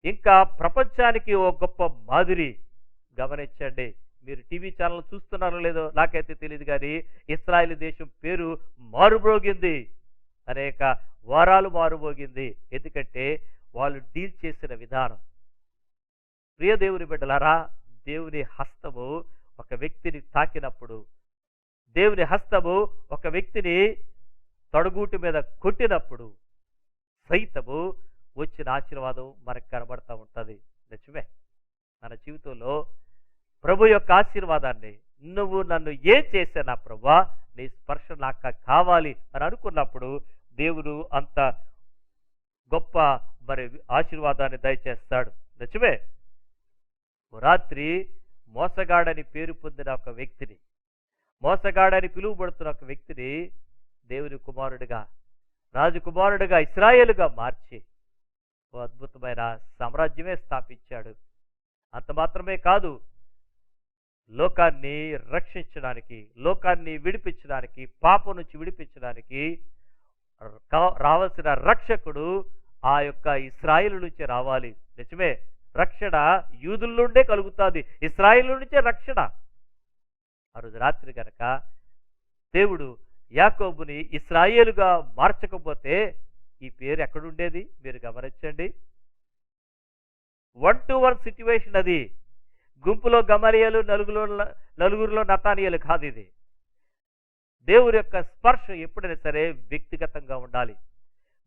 ఇంకా ప్రపంచానికి ఓ గొప్ప మాదిరి. గమనించండి, మీరు టీవీ ఛానల్ చూస్తున్నారో లేదో నాకైతే తెలియదు, కానీ ఇశ్రాయేలు దేశం పేరు మారుమోగింది, అనేక వారాలు మారుమోగింది. ఎందుకంటే వాళ్ళు డీల్ చేసిన విధానం. ప్రియ దేవుని బిడ్డలారా, దేవుని హస్తము ఒక వ్యక్తిని తాకినప్పుడు, దేవుని హస్తము ఒక వ్యక్తిని తొడగూటి మీద కొట్టినప్పుడు సైతము వచ్చిన ఆశీర్వాదం మనకు కనబడతా ఉంటుంది. నిజమే, మన జీవితంలో ప్రభు యొక్క ఆశీర్వాదాన్ని, నువ్వు నన్ను ఏం చేశానా ప్రభువా, నీ స్పర్శ నాకు కావాలి అని అనుకున్నప్పుడు దేవుడు అంత గొప్ప ఆశీర్వాదాన్ని దయచేస్తాడు. నిజమే, రాత్రి మోసగాడని పేరు పొందిన ఒక వ్యక్తిని, మోసగాడని పిలువబడుతున్న ఒక వ్యక్తిని దేవుని కుమారుడిగా, రాజకుమారుడిగా, ఇశ్రాయేలుగా మార్చి ఓ అద్భుతమైన సామ్రాజ్యమే స్థాపించాడు. అంత మాత్రమే కాదు, లోకాన్ని రక్షించడానికి, లోకాన్ని విడిపించడానికి, పాపం నుంచి విడిపించడానికి రావాల్సిన రక్షకుడు ఆ యొక్క ఇశ్రాయేలు నుంచే రావాలి. నిజమే, రక్షణ యూదుల నుండే కలుగుతుంది, ఇశ్రాయేలు నుంచే రక్షణ. ఆ రోజు రాత్రి గనక దేవుడు యాకోబుని ఇశ్రాయేలుగా మార్చకపోతే ఈ పేరు ఎక్కడుండేది? మీరు గమనించండి. 1-to-1 సిట్యువేషన్ అది. గుంపులో గమలియేలు, నలుగురిలో నతానియేలు కాదు ఇది. దేవుని యొక్క స్పర్శ ఎప్పుడైనా సరే వ్యక్తిగతంగా ఉండాలి.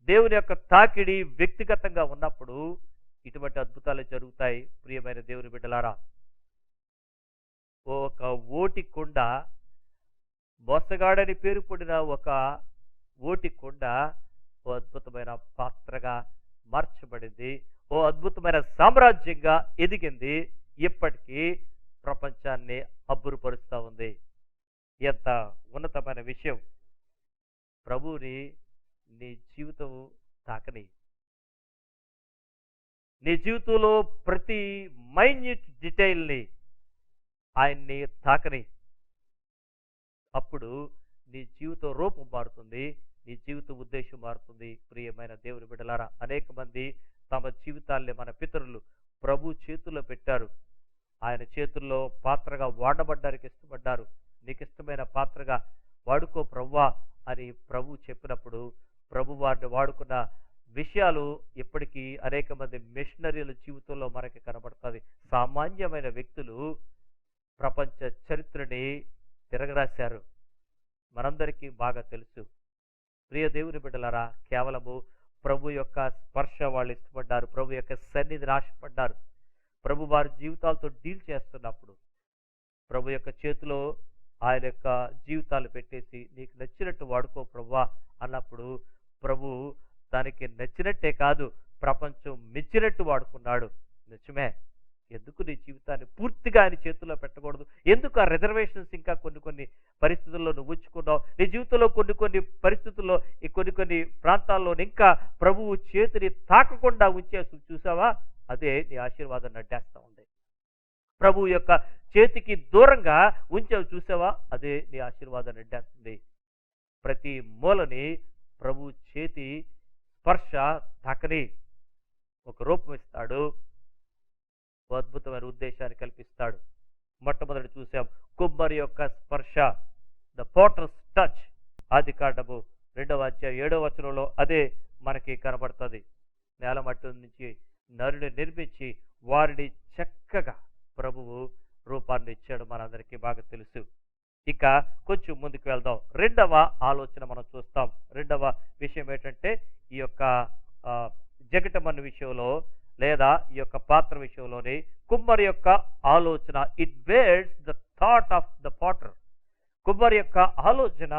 దేవుని యొక్క తాకిడి వ్యక్తిగతంగా ఉన్నప్పుడు ఇటువంటి అద్భుతాలు జరుగుతాయి. ప్రియమైన దేవుని బిడ్డలారా, ఒక ఓటి కొండ, మోసగాడని పేరు పొందిన ఒక ఓటి కొండ ఓ అద్భుతమైన పాత్రగా మార్చబడింది. ఓ అద్భుతమైన సామ్రాజ్యంగా ఎదిగింది. ఇప్పటికీ ప్రపంచాన్ని అబ్బురుపరుస్తూ ఉంది. ఎంత ఉన్నతమైన విషయం! ప్రభువుని నీ జీవితం తాకని. నీ జీవితంలో ప్రతి మైన్యూట్ డీటెయిల్ని ఆయన్ని తాకని. అప్పుడు నీ జీవిత రూపం మారుతుంది, నీ జీవిత ఉద్దేశం మారుతుంది. ప్రియమైన దేవుని బిడ్డలారా, అనేక మంది తమ జీవితాల్ని మన పితరులు ప్రభు చేతుల్లో పెట్టారు. ఆయన చేతుల్లో పాత్రగా వాడబడ్డానికి ఇష్టపడ్డారు. నీకు ఇష్టమైన పాత్రగా వాడుకో ప్రభువా అని ప్రభు చెప్పినప్పుడు ప్రభు వారిని వాడుకున్న విషయాలు ఇప్పటికీ అనేక మంది మిషనరీల జీవితంలో మనకి కనబడుతుంది. సామాన్యమైన వ్యక్తులు ప్రపంచ చరిత్రని తిరగరాశారు. మనందరికీ బాగా తెలుసు. ప్రియ దేవుని బిడ్డలారా, కేవలము ప్రభు యొక్క స్పర్శ వాళ్ళు ఇష్టపడ్డారు. ప్రభు యొక్క సన్నిధిని ఆశపడ్డారు. ప్రభు వారి జీవితాలతో డీల్ చేస్తున్నప్పుడు ప్రభు యొక్క చేతిలో ఆయన యొక్క జీవితాలు పెట్టేసి నీకు నచ్చినట్టు వాడుకో ప్రభువా అన్నప్పుడు ప్రభు దానికి నచ్చినట్టే కాదు, ప్రపంచం మెచ్చినట్టు వాడుకున్నాడు. నిజమే. ఎందుకు నీ జీవితాన్ని పూర్తిగా ఆయన చేతుల్లో పెట్టకూడదు? ఎందుకు ఆ రిజర్వేషన్స్ ఇంకా కొన్ని పరిస్థితుల్లో నువ్వు ఉంచుకున్నావు? నీ జీవితంలో కొన్ని పరిస్థితుల్లో ఈ కొన్ని ప్రాంతాల్లో ఇంకా ప్రభువు చేతిని తాకకుండా ఉంచేసి చూసావా? అదే నీ ఆశీర్వాదం నడ్డేస్తా ఉంది. ప్రభు యొక్క చేతికి దూరంగా ఉంచావు చూసావా? అదే నీ ఆశీర్వాదం నడ్డేస్తుంది. ప్రతి మూలని ప్రభు చేతి స్పర్శ తాకని. ఒక రూపం ఇస్తాడు, అద్భుతమైన ఉద్దేశాన్ని కల్పిస్తాడు. మొట్టమొదటి చూసాం కుమ్మరి యొక్క స్పర్శ, ద పోటర్స్ టచ్. ఆదికాండము 2వ అధ్యాయం 7వ వచనంలో అదే మనకి కనబడుతుంది. నేలమట్టి నుంచి నరుని నిర్మించి వారిని చక్కగా ప్రభువు రూపాన్ని ఇచ్చాడు. మనందరికీ బాగా తెలుసు. ఇక కొంచెం ముందుకు వెళ్దాం. రెండవ ఆలోచన మనం చూస్తాం. రెండవ విషయం ఏంటంటే ఈ యొక్క జగటమన్ను విషయంలో లేదా ఈ యొక్క పాత్ర విషయంలోని కుమ్మరి యొక్క ఆలోచన. It bears the thought of the Potter. కుమ్మరి యొక్క ఆలోచన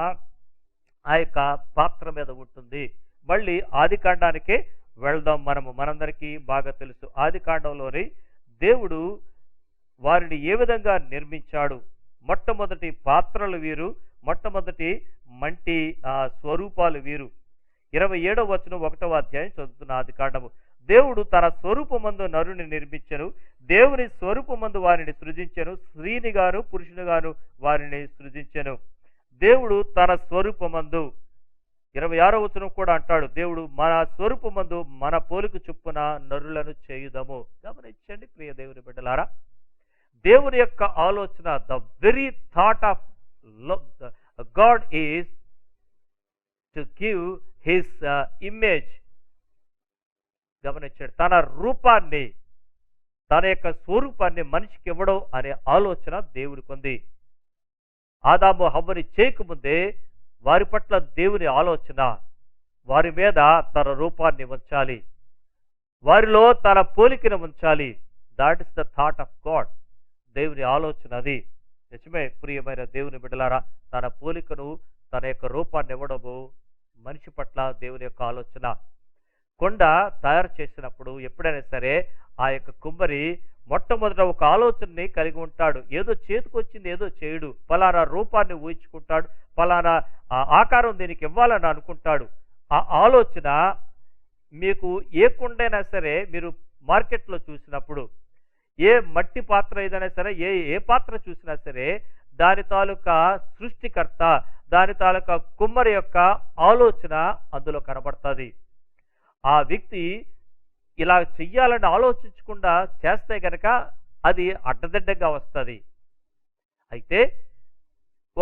ఆ యొక్క పాత్ర మీద ఉంటుంది. మళ్ళీ ఆదికాండానికే వెళ్దాం. మనందరికీ బాగా తెలుసు. ఆదికాండంలోని దేవుడు వారిని ఏ విధంగా నిర్మించాడు. మొట్టమొదటి పాత్రలు వీరు, మొట్టమొదటి మంటి స్వరూపాలు వీరు. 27వ వచనం 1వ అధ్యాయం చదువుతున్న ఆదికాండము. దేవుడు తన స్వరూపమందు నరుని నిర్మించెను, దేవుని స్వరూపమందు వారిని సృజించెను, స్త్రీనిగాను పురుషునిగాను వారిని సృజించెను. దేవుడు తన స్వరూపమందు 26వ వచనం కూడా అంటాడు, దేవుడు మన స్వరూపమందు మన పోలిక చొప్పున నరులను చేయుదము. గమనించండి ప్రియ దేవుని బిడ్డలారా, దేవుని యొక్క ఆలోచన, the very thought of God is to give his image. గమనించండి, తన రూపాన్ని, తన యొక్క స్వరూపాన్ని మనిషికి ఇవ్వడం అనే ఆలోచన దేవుడికి ఉంది. ఆదాము హవ్వని చేయకముందే వారి పట్ల దేవుని ఆలోచన, వారి మీద తన రూపాన్ని ఉంచాలి, వారిలో తన పోలికను ఉంచాలి. That is the thought of God. దేవుని ఆలోచన అది. నిజమే ప్రియమైన దేవుని బిడ్డలారా, తన పోలికను, తన యొక్క రూపాన్ని ఇవ్వడము మనిషి పట్ల దేవుని యొక్క ఆలోచన. కొండ తయారు చేసినప్పుడు ఎప్పుడైనా సరే ఆ యొక్క కుమ్మరి మొట్టమొదట ఒక ఆలోచనని కలిగి ఉంటాడు. ఏదో చేతికొచ్చింది ఏదో చేయడు, ఫలానా రూపాన్ని ఊహించుకుంటాడు, ఫలానా ఆకారం దీనికి ఇవ్వాలని అనుకుంటాడు. ఆ ఆలోచన మీకు ఏ కొండైనా సరే మీరు మార్కెట్లో చూసినప్పుడు, ఏ మట్టి పాత్ర ఏదైనా సరే, ఏ పాత్ర చూసినా సరే దాని తాలూకా సృష్టికర్త, దాని తాలూకా కుమ్మరి యొక్క ఆలోచన అందులో కనబడుతుంది. ఆ వ్యక్తి ఇలా చెయ్యాలని ఆలోచించకుండా చేస్తే కనుక అది అడ్డదిడ్డంగా వస్తుంది. అయితే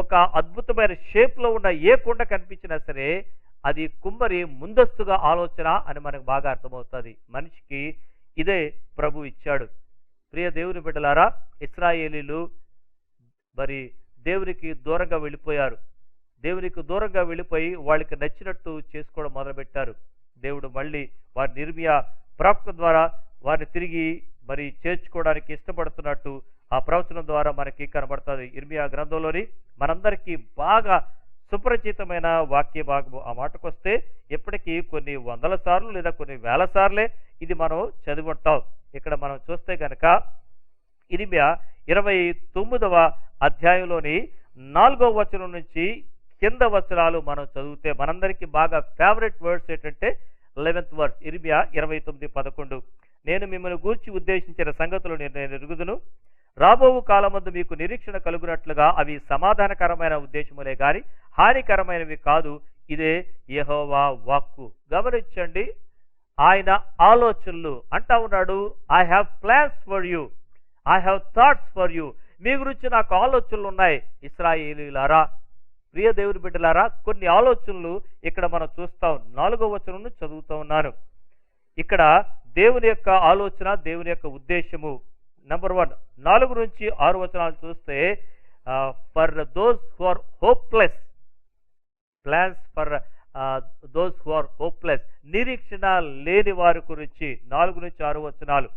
ఒక అద్భుతమైన షేప్లో ఉన్న ఏ కుండ కనిపించినా సరే అది కుమ్మరి ముందస్తుగా ఆలోచన అని మనకు బాగా అర్థమవుతుంది. మనిషికి ఇదే ప్రభు ఇచ్చాడు. ప్రియ దేవుని బిడ్డలారా, ఇశ్రాయేలీలు మరి దేవునికి దూరంగా వెళ్ళిపోయారు. దేవునికి దూరంగా వెళ్ళిపోయి వాళ్ళకి నచ్చినట్టు చేసుకోవడం మొదలుపెట్టారు. దేవుడు మళ్ళీ వారి ఇర్మియా ప్రవక్త ద్వారా వారిని తిరిగి మరి చేర్చుకోవడానికి ఇష్టపడుతున్నట్టు ఆ ప్రవచనం ద్వారా మనకి కనబడుతుంది. ఇర్మియా గ్రంథంలోని మనందరికీ బాగా సుపరిచితమైన వాక్య భాగము. ఆ మాటకొస్తే ఇప్పటికీ కొన్ని వందల సార్లు లేదా కొన్ని వేల సార్లే ఇది మనం చదివి ఉంటాం. ఇక్కడ మనం చూస్తే కనుక ఇర్మియా 29వ అధ్యాయంలోని 4వ వచనం నుంచి కింద వచనాలు మనం చదివితే మనందరికీ బాగా ఫేవరెట్ వర్డ్స్ ఏంటంటే 11th వర్స్, ఇర్మియా 29:11. నేను మిమ్మల్ని గూర్చి ఉద్దేశించిన సంగతులు నేను ఎరుగుదును, రాబోవు కాలమందు మీకు నిరీక్షణ కలుగునట్లుగా అవి సమాధానకరమైన ఉద్దేశములే గాని హానికరమైనవి కాదు, ఇదే యెహోవా వాక్కు. గమనించండి, ఆయన ఆలోచనలు అంటా ఉన్నాడు. I have plans for you, I have thoughts for you. మీ గురించి నాకు ఆలోచనలు ఉన్నాయి ఇశ్రాయేలీయులారా. ప్రియ దేవుని బిడ్డలారా, కొన్ని ఆలోచనలు ఇక్కడ మనం చూస్తాం. 4వ వచనం చదువుతూ ఉన్నాను. ఇక్కడ దేవుని యొక్క ఆలోచన, దేవుని యొక్క ఉద్దేశము. నెంబర్ 1, 4 నుంచి 6 వచనాలు చూస్తే for those who are hopeless, plans for those who are hopeless, నిరీక్షణ లేని వారి గురించి 4 నుంచి 6 వచనాలు.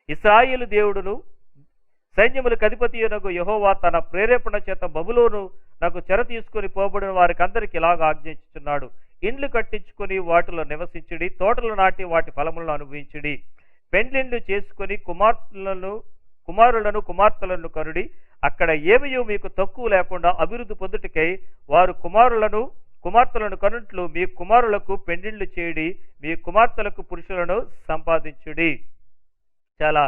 ఇశ్రాయేలు దేవుడును సైన్యములకు అధిపతి యెహోవా తన ప్రేరేపణ చేత బబులోను నాకు చెర తీసుకుని పోబడిన వారికి అందరికి ఇలాగ ఆజ్ఞించుచున్నాడు, ఇండ్లు కట్టించుకొని వాటిలో నివసించుడి, తోటలు నాటి వాటి ఫలములను అనుభవించుడి, పెండ్లిండ్లు చేసుకొని కుమారులను కుమార్తెలను కనుడి, అక్కడ ఏమయో మీకు తక్కువ లేకుండా అభివృద్ధి పొందుటకై వారు కుమార్తెలను కనుట్లు మీ కుమారులకు పెండ్లిండ్లు చేయుడి, మీ కుమార్తెలకు పురుషులను సంపాదించుడి. చాలా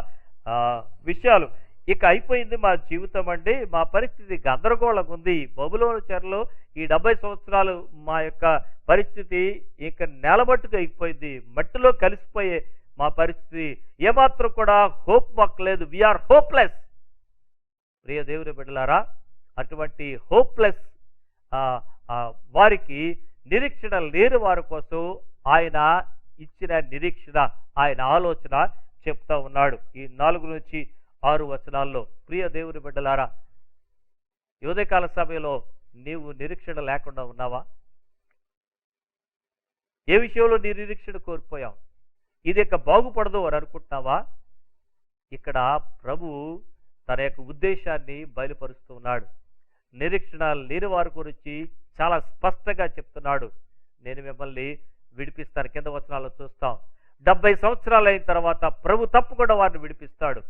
విషయాలు. ఇక అయిపోయింది మా జీవితం అండి, మా పరిస్థితి గందరగోళంగా ఉంది. బబులోను చెరలో ఈ 70 సంవత్సరాలు మా యొక్క పరిస్థితి ఇక నేలబట్టుగా అయిపోయింది, మట్టిలో కలిసిపోయే మా పరిస్థితి, ఏమాత్రం కూడా హోప్ మాకు లేదు, వీఆర్ హోప్లెస్. ప్రియ దేవుని బిడ్డలారా, అటువంటి హోప్లెస్ వారికి నిరీక్షణ లేని వారి కోసం ఆయన ఇచ్చిన నిరీక్షణ, ఆయన ఆలోచన చెప్తా ఉన్నాడు ఈ 4 నుంచి 6 వచనాల్లో. ప్రియ దేవుని బిడ్డలారా, ఉదయకాల సమయంలో నీవు నిరీక్షణ లేకుండా ఉన్నావా? ఏ విషయంలో నీ నిరీక్షణ కోల్పోయావు? ఇది ఇక బాగుపడదు అని అనుకుంటున్నావా? ఇక్కడ ప్రభు తన యొక్క ఉద్దేశాన్ని బయలుపరుస్తూ ఉన్నాడు. నిరీక్షణ లేని వారి గురించి చాలా స్పష్టంగా చెప్తున్నాడు. నేను మిమ్మల్ని విడిపిస్తాను. కింద వచనాల్లో చూస్తాం. 70 సంవత్సరాలు అయిన తర్వాత ప్రభు తప్పకుండా వారిని విడిపిస్తాడు.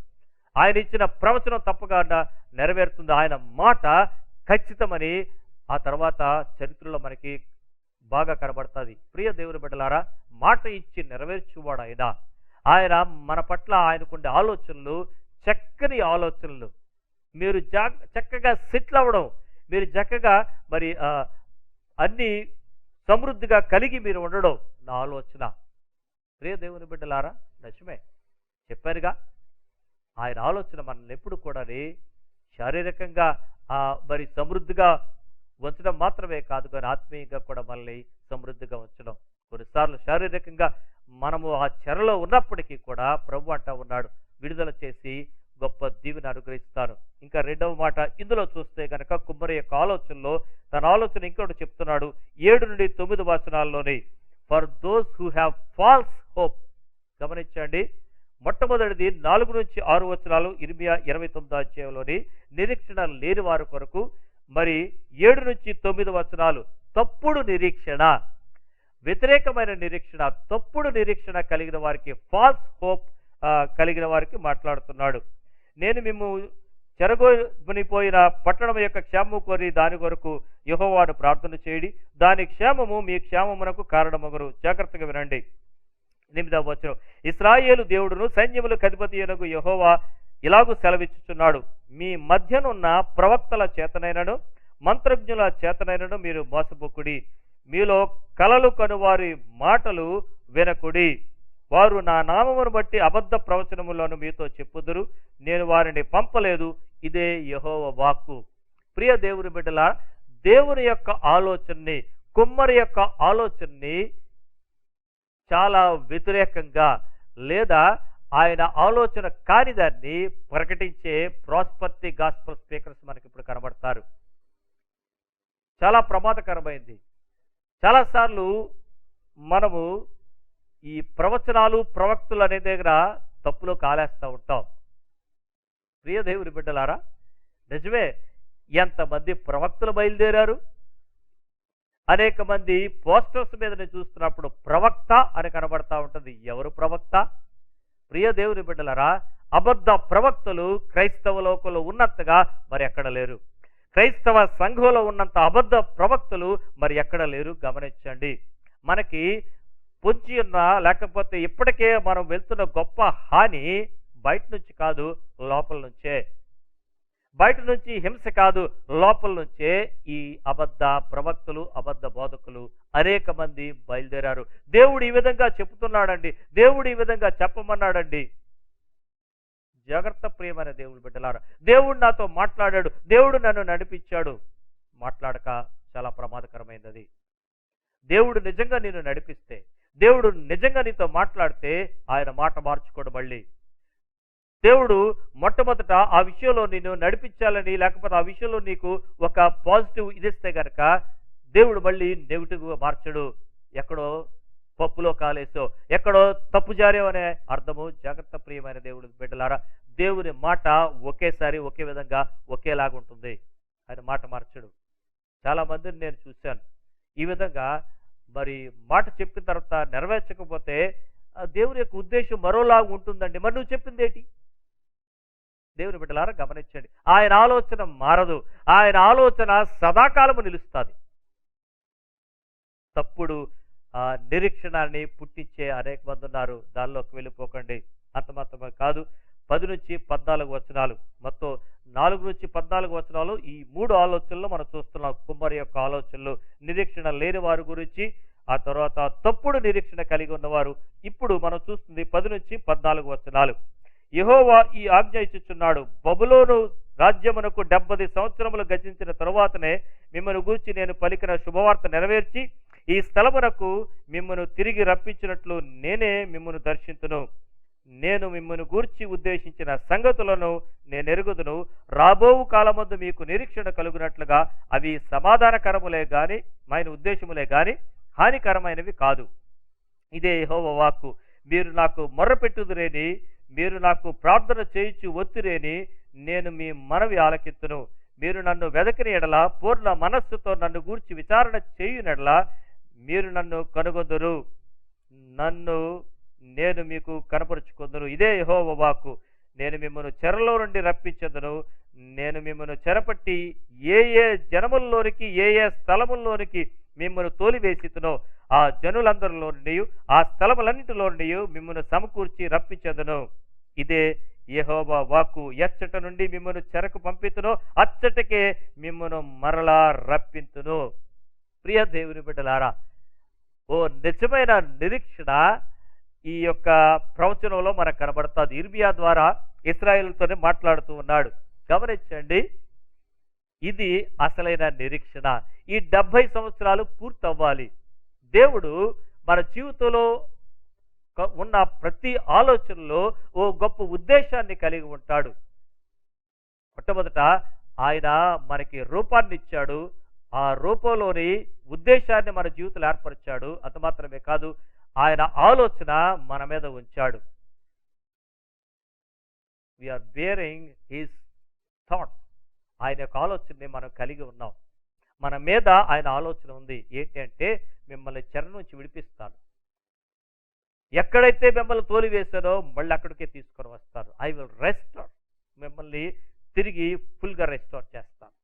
ఆయన ఇచ్చిన ప్రవచనం తప్పకుండా నెరవేరుతుంది. ఆయన మాట ఖచ్చితమని ఆ తర్వాత చరిత్రలో మనకి బాగా కనబడుతుంది. ప్రియ దేవుని బిడ్డలారా, మాట ఇచ్చి నెరవేర్చువాడు ఆయన మన పట్ల ఆయనకుండే ఆలోచనలు చక్కని ఆలోచనలు. మీరు చక్కగా సెటిల్ అవ్వడం, మీరు చక్కగా మరి అన్ని సమృద్ధిగా కలిగి మీరు ఉండడం నా ఆలోచన. ప్రియ దేవుని బిడ్డలారా, నిజమే చెప్పారుగా, ఆయన ఆలోచన మనల్ని ఎప్పుడు కూడా శారీరకంగా మరి సమృద్ధిగా ఉంచడం మాత్రమే కాదు, కానీ ఆత్మీయంగా కూడా మనల్ని సమృద్ధిగా ఉంచడం. కొన్నిసార్లు శారీరకంగా మనము ఆ చెరలో ఉన్నప్పటికీ కూడా ప్రభు అంటా ఉన్నాడు, విడుదల చేసి గొప్ప దీవెన అనుగ్రహిస్తాను. ఇంకా 2వ మాట ఇందులో చూస్తే కనుక కుమ్మరి యొక్క ఆలోచనలో తన ఆలోచన ఇంకోటి చెప్తున్నాడు. 7 నుండి 9 వచనాల్లోని for those who have false hope. గమనించండి, మొట్టమొదటిది 4 నుంచి 6 వచనాలు ఇర్మియా 29వ అధ్యాయంలోని నిరీక్షణ లేని వారి కొరకు. మరి 7 నుంచి 9 వచనాలు తప్పుడు నిరీక్షణ, వ్యతిరేకమైన నిరీక్షణ, తప్పుడు నిరీక్షణ కలిగిన వారికి, ఫాల్స్ హోప్ కలిగిన వారికి మాట్లాడుతున్నాడు. నేను మేము చెరగొనిపోయిన పట్టణం యొక్క క్షేమము కోరి దాని కొరకు యెహోవాను ప్రార్థన చేయడి, దాని క్షేమము మీ క్షేమమునకు కారణమగును. జాగ్రత్తగా వినండి. 8వ వచనం, ఇశ్రాయేలు దేవుడును సైన్యములకు అధిపతియగు యెహోవా ఇలాగూ సెలవిచ్చుచున్నాడు, మీ మధ్యనున్న ప్రవక్తల చేతనైనను మంత్రజ్ఞుల చేతనైనను మీరు మోసపోకుడి, మీలో కలలు కనువారి మాటలు వినకుడి, వారు నా నామమును బట్టి అబద్ధ ప్రవచనములను మీతో చెప్పుదురు, నేను వారిని పంపలేదు, ఇదే యెహోవా వాక్కు. ప్రియ దేవుని బిడ్డల, దేవుని యొక్క ఆలోచనని, కుమ్మరి యొక్క ఆలోచనని చాలా వ్యతిరేకంగా లేదా ఆయన ఆలోచన కాని దాన్ని ప్రకటించే ప్రాస్పర్టీ గాస్పల్ స్పీకర్స్ మనకి ఇప్పుడు కనబడతారు. చాలా ప్రమాదకరమైంది. చాలాసార్లు మనము ఈ ప్రవచనాలు, ప్రవక్తులు అనే దగ్గర తప్పులో కాలేస్తూ ఉంటాం. ప్రియ దేవుని బిడ్డలారా, నిజమే, ఎంతమంది ప్రవక్తలు బయలుదేరారు. అనేక మంది పోస్టర్స్ మీద చూస్తున్నప్పుడు ప్రవక్త అని కనబడతా ఉంటుంది. ఎవరు ప్రవక్త? ప్రియ దేవుని బిడ్డలారా, అబద్ధ ప్రవక్తలు క్రైస్తవ లోకంలో ఉన్నంతగా మరి ఎక్కడ లేరు. క్రైస్తవ సంఘంలో ఉన్నంత అబద్ధ ప్రవక్తలు మరి ఎక్కడ లేరు. గమనించండి. మనకి పొంచి ఉన్న, లేకపోతే ఇప్పటికే మనం వెళ్తున్న గొప్ప హాని బయట నుంచి కాదు, లోపల నుంచే. బయట నుంచి హింస కాదు, లోపల నుంచే ఈ అబద్ధ ప్రవక్తలు, అబద్ధ బోధకులు అనేక మంది బయలుదేరారు. దేవుడు ఈ విధంగా చెబుతున్నాడండి, దేవుడు ఈ విధంగా చెప్పమన్నాడండి. జాగ్రత్త ప్రియమైన దేవుని బిడ్డలారా, దేవుడు నాతో మాట్లాడాడు, దేవుడు నన్ను నడిపించాడు. మాట్లాడక చాలా ప్రమాదకరమైనది అది. దేవుడు నిజంగా నిన్ను నడిపిస్తే, దేవుడు నిజంగా నీతో మాట్లాడితే ఆయన మాట మార్చుకోడు. మళ్ళీ దేవుడు మొట్టమొదట ఆ విషయంలో నిన్ను నడిపించాలని, లేకపోతే ఆ విషయంలో నీకు ఒక పాజిటివ్ ఇదిస్తే కనుక దేవుడు మళ్ళీ నెగిటివ్గా మార్చడు. ఎక్కడో పప్పులో కాలేసో, ఎక్కడో తప్పు జారేవనే అర్థము. జాగ్రత్త ప్రియమైన దేవుడు బిడ్డలారా, దేవుని మాట ఒకేసారి ఒకే విధంగా ఒకేలాగా ఉంటుంది. ఆయన మాట మార్చడు. చాలా మందిని నేను చూశాను ఈ విధంగా. మరి మాట చెప్పిన తర్వాత నెరవేర్చకపోతే దేవుని యొక్క ఉద్దేశం మరోలాగా ఉంటుందండి. మరి నువ్వు చెప్పింది ఏంటి? దేవుని బిడ్డలారా గమనించండి, ఆయన ఆలోచన మారదు. ఆయన ఆలోచన సదాకాలము నిలుస్తుంది. తప్పుడు నిరీక్షణాన్ని పుట్టించే అనేక మంది ఉన్నారు. దానిలోకి వెళ్ళిపోకండి. అంత మాత్రమే కాదు, 10 నుంచి 14 వచనాలు, మొత్తం 4 నుంచి 14 వచనాలు, ఈ 3 ఆలోచనలు మనం చూస్తున్నాం. కుమ్మరి యొక్క ఆలోచనలు, నిరీక్షణ లేని వారి గురించి, ఆ తర్వాత తప్పుడు నిరీక్షణ కలిగి ఉన్నవారు. ఇప్పుడు మనం చూస్తుంది 10 నుంచి 14 వచనాలు. యెహోవా ఈ ఆజ్ఞ ఇచ్చుచున్నాడు, బబులోను రాజ్యమునకు 70 సంవత్సరములు గతించిన తరువాతనే మిమ్మల్ని గూర్చి నేను పలికిన శుభవార్త నెరవేర్చి ఈ స్థలమునకు మిమ్మను తిరిగి రప్పించినట్లు నేనే మిమ్మను దర్శించును. నేను మిమ్మను గూర్చి ఉద్దేశించిన సంగతులను నేను ఎరుగుదును. రాబోవు కాలమందు మీకు నిరీక్షణ కలుగునట్లుగా అవి సమాధానకరములే గాని, ఆయన ఉద్దేశములే గాని హానికరమైనవి కాదు. ఇదే యెహోవా వాక్కు. మీరు నాకు మొర్రపెట్టుదురేని, మీరు నాకు ప్రార్థన చేయించు ఒత్తిరేని నేను మీ మనవి ఆలకిత్తును. మీరు నన్ను వెదకిన ఎడల, పూర్ణ మనస్సుతో నన్ను గూర్చి విచారణ చేయునెడల మీరు నన్ను కనుగొందురు. నేను మీకు కనపరుచుకుందును. ఇదే యెహోవా వాక్కు. నేను మిమ్మల్ని చెరలో నుండి రప్పించదును. నేను మిమ్మల్ని చెరపట్టి ఏ ఏ జనముల్లోనికి, ఏ ఏ స్థలముల్లోనికి మిమ్మల్ని తోలివేసితునో ఆ జనులందరిలో నుండి, ఆ స్థలములన్నింటిలో నుండి మిమ్మల్ని సమకూర్చి రప్పించదును. ఇదే యెహోవా వాక్కు. ఎచ్చట నుండి మిమ్మల్ని చెరకు పంపితునో అచ్చటకే మిమ్మల్ని మరలా రప్పింతును. ప్రియ దేవుని బిడ్డలారా, ఓ నిజమైన నిరీక్షణ ఈ యొక్క ప్రవచనంలో మనకు కనబడుతుంది. ఇర్మియా ద్వారా ఇశ్రాయేలుతోనే మాట్లాడుతూ ఉన్నాడు. గమనించండి, ఇది అసలైన నిరీక్షణ. ఈ 70 సంవత్సరాలు పూర్తవ్వాలి. దేవుడు మన జీవితంలో ఉన్న ప్రతి ఆలోచనలో ఓ గొప్ప ఉద్దేశాన్ని కలిగి ఉంటాడు. మొట్టమొదట ఆయన మనకి రూపాన్ని ఇచ్చాడు. ఆ రూపంలోని ఉద్దేశాన్ని మన జీవితంలో ఏర్పరిచాడు. అంత మాత్రమే కాదు, ఆయన ఆలోచన మన మీద ఉంచాడు. We are bearing his thoughts. ఆయన యొక్క ఆలోచనని మనం కలిగి ఉన్నాం. మన మీద ఆయన ఆలోచన ఉంది. ఏంటి అంటే, మిమ్మల్ని చెర నుంచి విడిపిస్తాను. ఎక్కడైతే మిమ్మల్ని తోలివేశానో మళ్ళీ అక్కడికే తీసుకొని వస్తాను. I will restore. మిమ్మల్ని తిరిగి ఫుల్గా రెస్టోర్ చేస్తాను.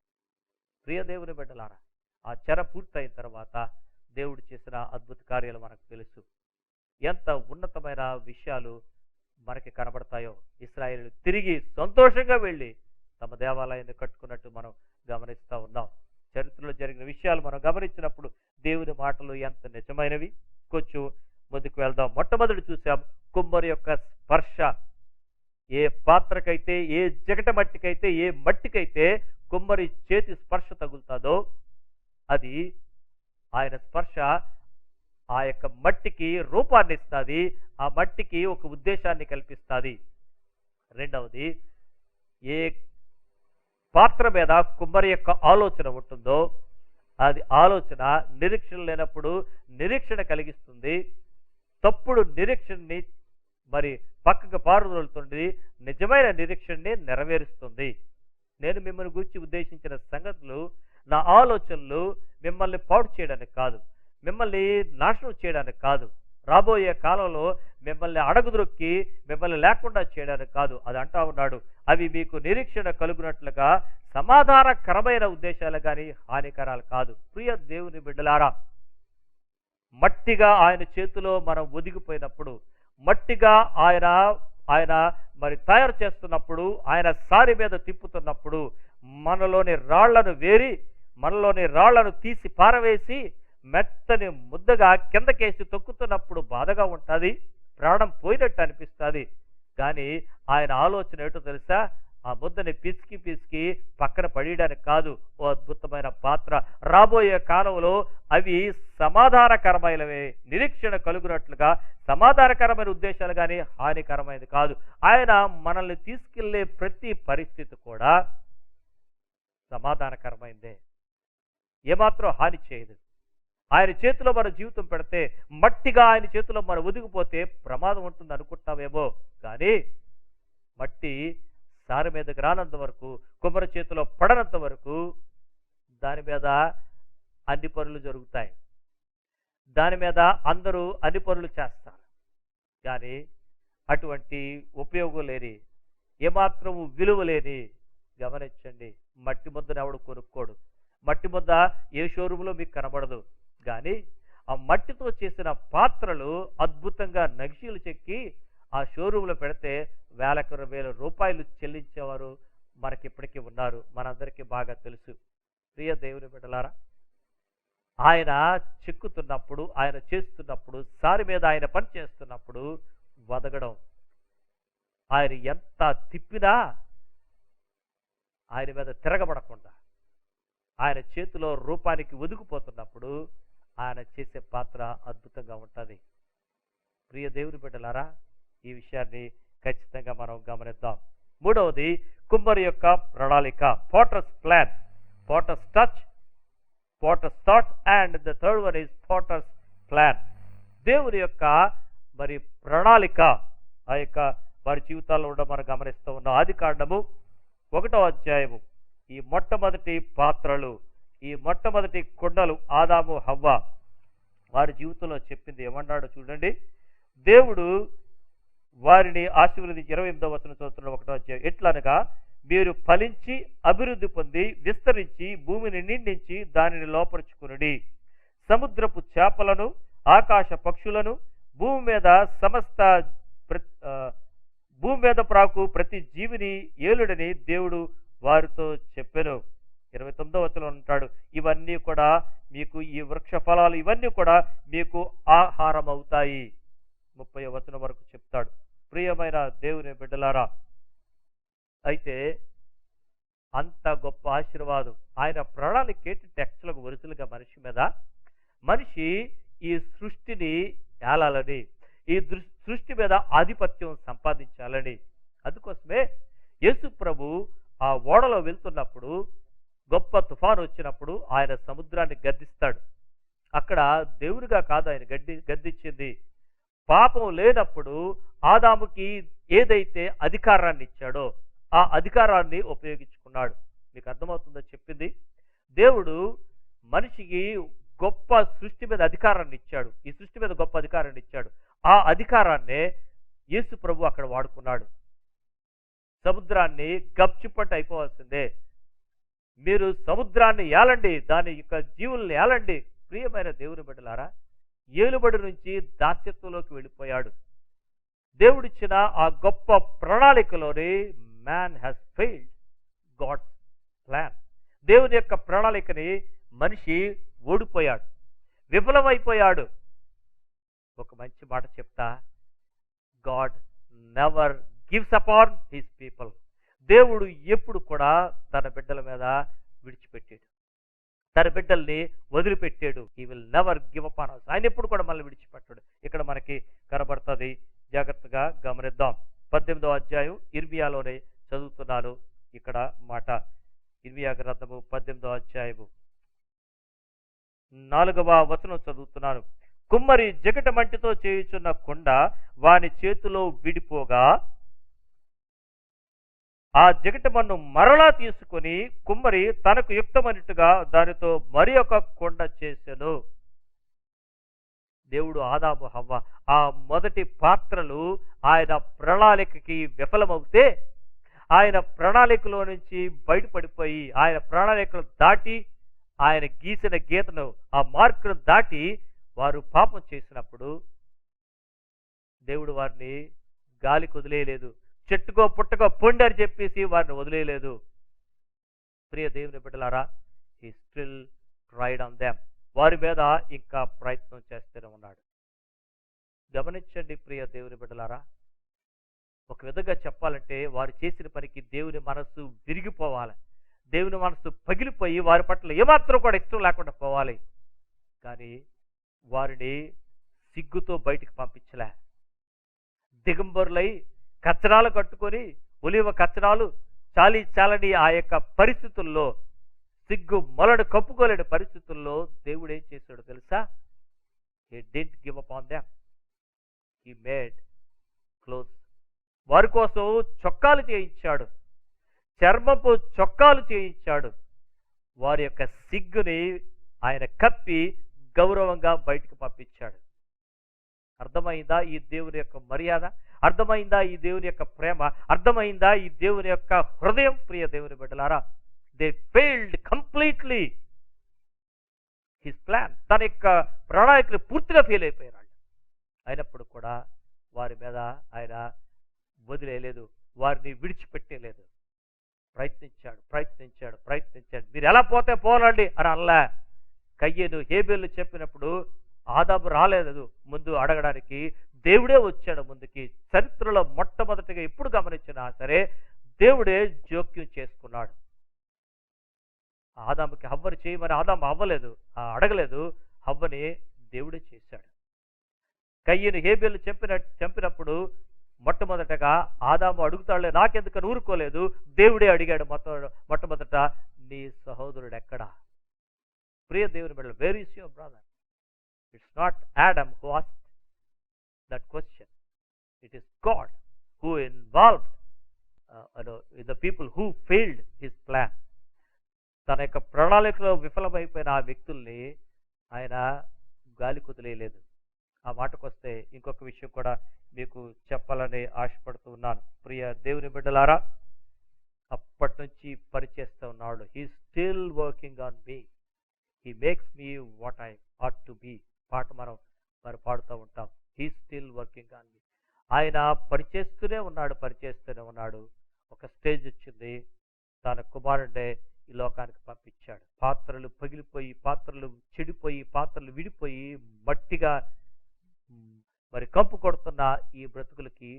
ప్రియ దేవుని బిడ్డలారా, ఆ చెర పూర్తయిన తర్వాత దేవుడు చేసిన అద్భుత కార్యాలు మనకు తెలుసు. ఎంత ఉన్నతమైన విషయాలు మనకి కనబడతాయో. ఇశ్రాయేలు తిరిగి సంతోషంగా వెళ్ళి తమ దేవాలయాన్ని కట్టుకున్నట్టు మనం గమనిస్తూ ఉన్నాం. చరిత్రలో జరిగిన విషయాలు మనం గమనించినప్పుడు దేవుని మాటలు ఎంత నిజమైనవి. కొంచెం ముందుకు వెళ్దాం. మొట్టమొదటి చూసాం కుమ్మరి యొక్క స్పర్శ. ఏ పాత్రకైతే, ఏ జగట మట్టికైతే, ఏ మట్టికైతే కుమ్మరి చేతి స్పర్శ తగులుతుందో అది ఆయన స్పర్శ ఆ యొక్క మట్టికి రూపాన్ని ఇస్తుంది, ఆ మట్టికి ఒక ఉద్దేశాన్ని కల్పిస్తుంది. రెండవది, ఏ పాత్ర మీద కుమ్మరి యొక్క ఆలోచన ఉంటుందో అది ఆలోచన నిరీక్షణ లేనప్పుడు నిరీక్షణ కలిగిస్తుంది, తప్పుడు నిరీక్షణని మరి పక్కకు పారుదోలుతుంది, నిజమైన నిరీక్షణని నెరవేరుస్తుంది. నేను మిమ్మల్ని గురించి ఉద్దేశించిన సంగతులు, నా ఆలోచనలు మిమ్మల్ని పాడు చేయడానికి కాదు, మిమ్మల్ని నాశనం చేయడానికి కాదు, రాబోయే కాలంలో మిమ్మల్ని అడగుదొక్కి మిమ్మల్ని లేకుండా చేయడానికి కాదు. అది అంటా ఉన్నాడు, అవి మీకు నిరీక్షణ కలుగునట్లుగా సమాధానకరమైన ఉద్దేశాలు కానీ హానికరాలు కాదు. ప్రియ దేవుని బిడ్డలారా, మట్టిగా ఆయన చేతిలో మనం ఒదిగిపోయినప్పుడు, మట్టిగా ఆయన మరి తయారు చేస్తున్నప్పుడు, ఆయన సారి మీద తిప్పుతున్నప్పుడు మనలోని రాళ్లను వేరి, మనలోని రాళ్లను తీసి పారవేసి మెత్తని ముద్దగా కిందకేసి తొక్కుతున్నప్పుడు బాధగా ఉంటుంది, ప్రాణం పోయినట్టు అనిపిస్తుంది. కానీ ఆయన ఆలోచన ఏంటో తెలుసా? ఆ ముద్దని పిసికి పక్కన పడేయడానికి కాదు. ఓ అద్భుతమైన పాత్ర, రాబోయే కాలంలో అవి సమాధానకరమైనవే, నిరీక్షణ కలుగునట్లుగా సమాధానకరమైన ఉద్దేశాలు కానీ హానికరమైనది కాదు. ఆయన మనల్ని తీసుకెళ్లే ప్రతి పరిస్థితి కూడా సమాధానకరమైందే, ఏమాత్రం హాని చేయదు. ఆయన చేతిలో మన జీవితం పెడితే, మట్టిగా ఆయన చేతిలో మనం ఒదిగిపోతే ప్రమాదం ఉంటుంది అనుకుంటున్నామేమో, కానీ మట్టి సారి మీదకి రానంత వరకు, కుమ్మరి చేతిలో పడనంత వరకు దాని మీద అన్ని పనులు జరుగుతాయి, దాని మీద అందరూ అన్ని పనులు చేస్తారు. కానీ అటువంటి ఉపయోగం లేని, ఏమాత్రము విలువ లేని, గమనించండి, మట్టి ముద్దను ఎవడు కొనుక్కోడు. మట్టి ముద్ద ఏ షోరూంలో మీకు కనబడదు. కానీ ఆ మట్టితో చేసిన పాత్రలు అద్భుతంగా నగిషీలు చెక్కి ఆ షోరూంలో పెడితే వేల రూపాయలు చెల్లించేవారు మనకిప్పటికీ ఉన్నారు, మనందరికీ బాగా తెలుసు. ప్రియ దేవుని బిడ్డలారా, ఆయన చెక్కుతున్నప్పుడు, ఆయన చేస్తున్నప్పుడు, సారి మీద ఆయన పని చేస్తున్నప్పుడు వదగడం, ఆయన ఎంత తిప్పినా ఆయన మీద తిరగబడకుండా ఆయన చేతిలో రూపానికి ఒదిగిపోతున్నప్పుడు ఆయన చేసే పాత్ర అద్భుతంగా ఉంటుంది. ప్రియ దేవుని బిడ్డలారా, ఈ విషయాన్ని ఖచ్చితంగా మనం గమనిద్దాం. మూడవది, కుమ్మరి యొక్క ప్రణాళిక, Potter's plan, Potter's touch, Potter's thought, and the third one is Potter's plan. దేవుని యొక్క మరి ప్రణాళిక ఆ యొక్క వారి జీవితాల్లో కూడా మనం గమనిస్తూ ఉన్నాం. ఆదికాండము 1వ అధ్యాయము, ఈ మొట్టమొదటి పాత్రలు, ఈ మొట్టమొదటి కుండలు ఆదాము హవ్వ వారి జీవితంలో చెప్పింది ఏమన్నాడో చూడండి. దేవుడు వారిని ఆశీర్వదించి 28వ వచనం చదువుతున్న 1వ అధ్యాయం, ఎట్లనగా మీరు ఫలించి అభివృద్ధి పొంది విస్తరించి భూమిని నిండించి దానిని లోపరుచుకునుడి, సముద్రపు చేపలను ఆకాశ పక్షులను భూమి మీద ప్రాకు ప్రతి జీవిని ఏలుడని దేవుడు వారితో చెప్పెను. 29వ వచనం అంటాడు, ఇవన్నీ కూడా మీకు, ఈ వృక్ష ఫలాలు ఇవన్నీ కూడా మీకు ఆహారం అవుతాయి. 30వ వచనం వరకు చెప్తాడు. ప్రియమైన దేవుని బిడ్డలారా, అయితే అంత గొప్ప ఆశీర్వాదం ఆయన ప్రణాళిక ఏంటంటే యాక్చువల్గా ఒరిజినల్గా మనిషి ఈ సృష్టిని ఏలాలని, ఈ సృష్టి మీద ఆధిపత్యం సంపాదించాలని. అందుకోసమే యేసు ప్రభు ఆ ఓడలో వెళ్తున్నప్పుడు గొప్ప తుఫాను వచ్చినప్పుడు ఆయన సముద్రాన్ని గద్దిస్తాడు. అక్కడ దేవుడిగా కాదు ఆయన గద్దించింది, పాపం లేనప్పుడు ఆదాముకి ఏదైతే అధికారాన్ని ఇచ్చాడో ఆ అధికారాన్ని ఉపయోగించుకున్నాడు. మీకు అర్థమవుతుందో చెప్పింది? దేవుడు మనిషికి గొప్ప సృష్టి మీద అధికారాన్ని ఇచ్చాడు, ఈ సృష్టి మీద గొప్ప అధికారాన్ని ఇచ్చాడు. ఆ అధికారాన్నే యేసు ప్రభు అక్కడ వాడుకున్నాడు. సముద్రాన్ని గప్చిప్పట్టు అయిపోవాల్సిందే, మీరు సముద్రాన్ని ఏలండి, దాని యొక్క జీవుల్ని ఏలండి. ప్రియమైన దేవుని బిడ్డలారా, ఏలుబడి నుంచి దాస్యత్వంలోకి వెళ్ళిపోయాడు. దేవుడిచ్చిన ఆ గొప్ప ప్రణాళికలోని man has failed God's plan. దేవుని యొక్క ప్రణాళికని మనిషి ఓడిపోయాడు, విఫలమైపోయాడు. ఒక మంచి మాట చెప్తా, God never gives upon his people. దేవుడు ఎప్పుడు కూడా తన బిడ్డల మీద విడిచిపెట్టాడు, తన బిడ్డల్ని వదిలిపెట్టాడు. He will never give up on us. ఆయన ఎప్పుడు కూడా మనల్ని విడిచిపెట్టాడు. ఇక్కడ మనకి కనబడుతుంది, జాగ్రత్తగా గమనిద్దాం. 18వ అధ్యాయం ఇర్మియాలోనే చదువుతున్నాను. ఇక్కడ మాట, ఇర్మియా గ్రంథము 18వ అధ్యాయము 4వ వచనం చదువుతున్నాను. కుమ్మరి జగట మంటితో చేయుచున్న కుండ వాని చేతిలో విడిపోగా ఆ జగట మన్ను మరలా తీసుకొని కుమ్మరి తనకు యుక్తమైనట్టుగా దానితో మరి ఒక కొండ చేసెను. దేవుడు ఆదాము హవ్వ ఆ మొదటి పాత్రలు ఆయన ప్రణాళికకి విఫలమవుతే, ఆయన ప్రణాళికలో నుంచి బయటపడిపోయి, ఆయన ప్రణాళికలు దాటి, ఆయన గీసిన గీతను, ఆ మార్కును దాటి వారు పాపం చేసినప్పుడు దేవుడు వారిని గాలికి వదిలేయలేదు. చెట్టుకో పుట్టకో పొండి అని చెప్పేసి వారిని వదిలేయలేదు. ప్రియ దేవుని బిడ్డలారా, he still tried on them. వారి మీద ఇంకా ప్రయత్నం చేస్తూనే ఉన్నాడు. గమనించండి ప్రియ దేవుని బిడ్డలారా, ఒక విధంగా చెప్పాలంటే వారు చేసిన పనికి దేవుని మనస్సు విరిగిపోవాలి, దేవుని మనస్సు పగిలిపోయి వారి పట్ల ఏమాత్రం కూడా ఇష్టం లేకుండా పోవాలి. కానీ వారిని సిగ్గుతో బయటికి పంపించలే. దిగంబరులై కచ్చరాలు కట్టుకొని, ఒలివ కచ్చరాలు చాలని ఆ యొక్క పరిస్థితుల్లో, సిగ్గు మొలడు కప్పుకోలేని పరిస్థితుల్లో దేవుడు ఏం చేశాడు తెలుసా? He didn't give up on them. He made clothes. వారి కోసం చొక్కాలు చేయించాడు, చర్మపు చొక్కాలు చేయించాడు. వారి యొక్క సిగ్గుని ఆయన కప్పి గౌరవంగా బయటకు పంపించాడు. అర్థమైందా ఈ దేవుని యొక్క మర్యాద? అర్థమైందా ఈ దేవుని యొక్క ప్రేమ? అర్థమైందా ఈ దేవుని యొక్క హృదయం? ప్రియ దేవుని బిడ్డలారా, they failed completely his plan. తన యొక్క ప్రణాళికలు పూర్తిగా ఫెయిల్ అయిపోయారు. అయినప్పుడు కూడా వారి మీద ఆయన వదిలేయలేదు, వారిని విడిచిపెట్టేలేదు. ప్రయత్నించాడు. మీరు ఎలా పోతే పోలండి అని అనలే. కయ్యేను హేబేలు చెప్పినప్పుడు ఆదాము రాలేదు ముందు అడగడానికి, దేవుడే వచ్చాడు ముందుకి. చరిత్రలో మొట్టమొదటిగా ఎప్పుడు గమనించినా సరే దేవుడే జోక్యం చేసుకున్నాడు. ఆదాముకి హవ్వని చేయమని ఆదాము అడగలేదు, హవ్వని దేవుడే చేశాడు. కయ్యేను హేబేలు చంపినప్పుడు మొట్టమొదటగా ఆదాము అడుగుతాడులే, నాకెందుకని ఊరుకోలేదు, దేవుడే అడిగాడు మొట్టమొదట, నీ సహోదరుడు ఎక్కడా? ప్రియ దేవుని బిడ్డలు, where is your brother? It's not Adam who asked that question. It is God who involved the people who failed his plan. తన యొక్క ప్రణాళికలో విఫలమైపోయిన ఆ వ్యక్తుల్ని ఆయన గాలి కుదిలేయలేదు. ఆ మాటకొస్తే ఇంకొక విషయం కూడా మీకు చెప్పాలని ఆశపడుతూ ఉన్నాను. ప్రియ దేవుని బిడ్డలారా, అప్పటి నుంచి పనిచేస్తూ ఉన్నాడు. He still working on me. He makes me what I ought to be. పాట మనం పాడుతూ ఉంటాం. He still working on me. ఆయన పనిచేస్తూనే ఉన్నాడు. ఒక స్టేజ్ వచ్చింది, తన కుమారుడే ఈ లోకానికి పంపించాడు. పాత్రలు పగిలిపోయి, పాత్రలు చెడిపోయి, పాత్రలు విడిపోయి మట్టిగా కంపు కొడుతున్న ఈ బ్రతుకులకి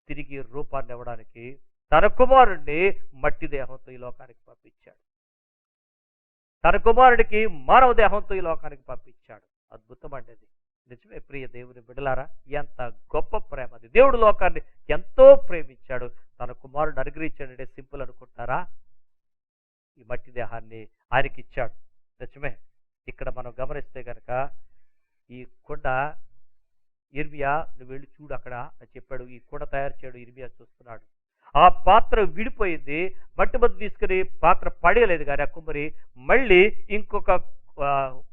తిరిగి రూపాన్ని ఇవ్వడానికి తన కుమారుడిని మట్టి దేహంతో ఈ లోకానికి పంపించాడు. తన కుమారుడికి మానవ దేహంతో ఈ లోకానికి పంపించాడు. అద్భుతం అండి అది. నిజమే ప్రియ దేవుని బిడ్డలారా, ఎంత గొప్ప ప్రేమ అది. దేవుడు లోకాన్ని ఎంతో ప్రేమించాడు, తన కుమారుడిని అనుగ్రహించాడంటే సింపుల్ అనుకుంటారా? ఈ మట్టి దేహాన్ని ఆయనకి ఇచ్చాడు. నిజమే. ఇక్కడ మనం గమనిస్తే కనుక ఈ కుండ, ఇర్మియా నువ్వు వెళ్ళి చూడు అక్కడ అని చెప్పాడు. ఈ కుండ తయారు చేయడు ఇర్మియా చూస్తున్నాడు. ఆ పాత్ర విడిపోయింది, మట్టి మధ్య తీసుకుని పాత్ర పడేయలేదు కానీ ఆ కుమ్మరి మళ్ళీ ఇంకొక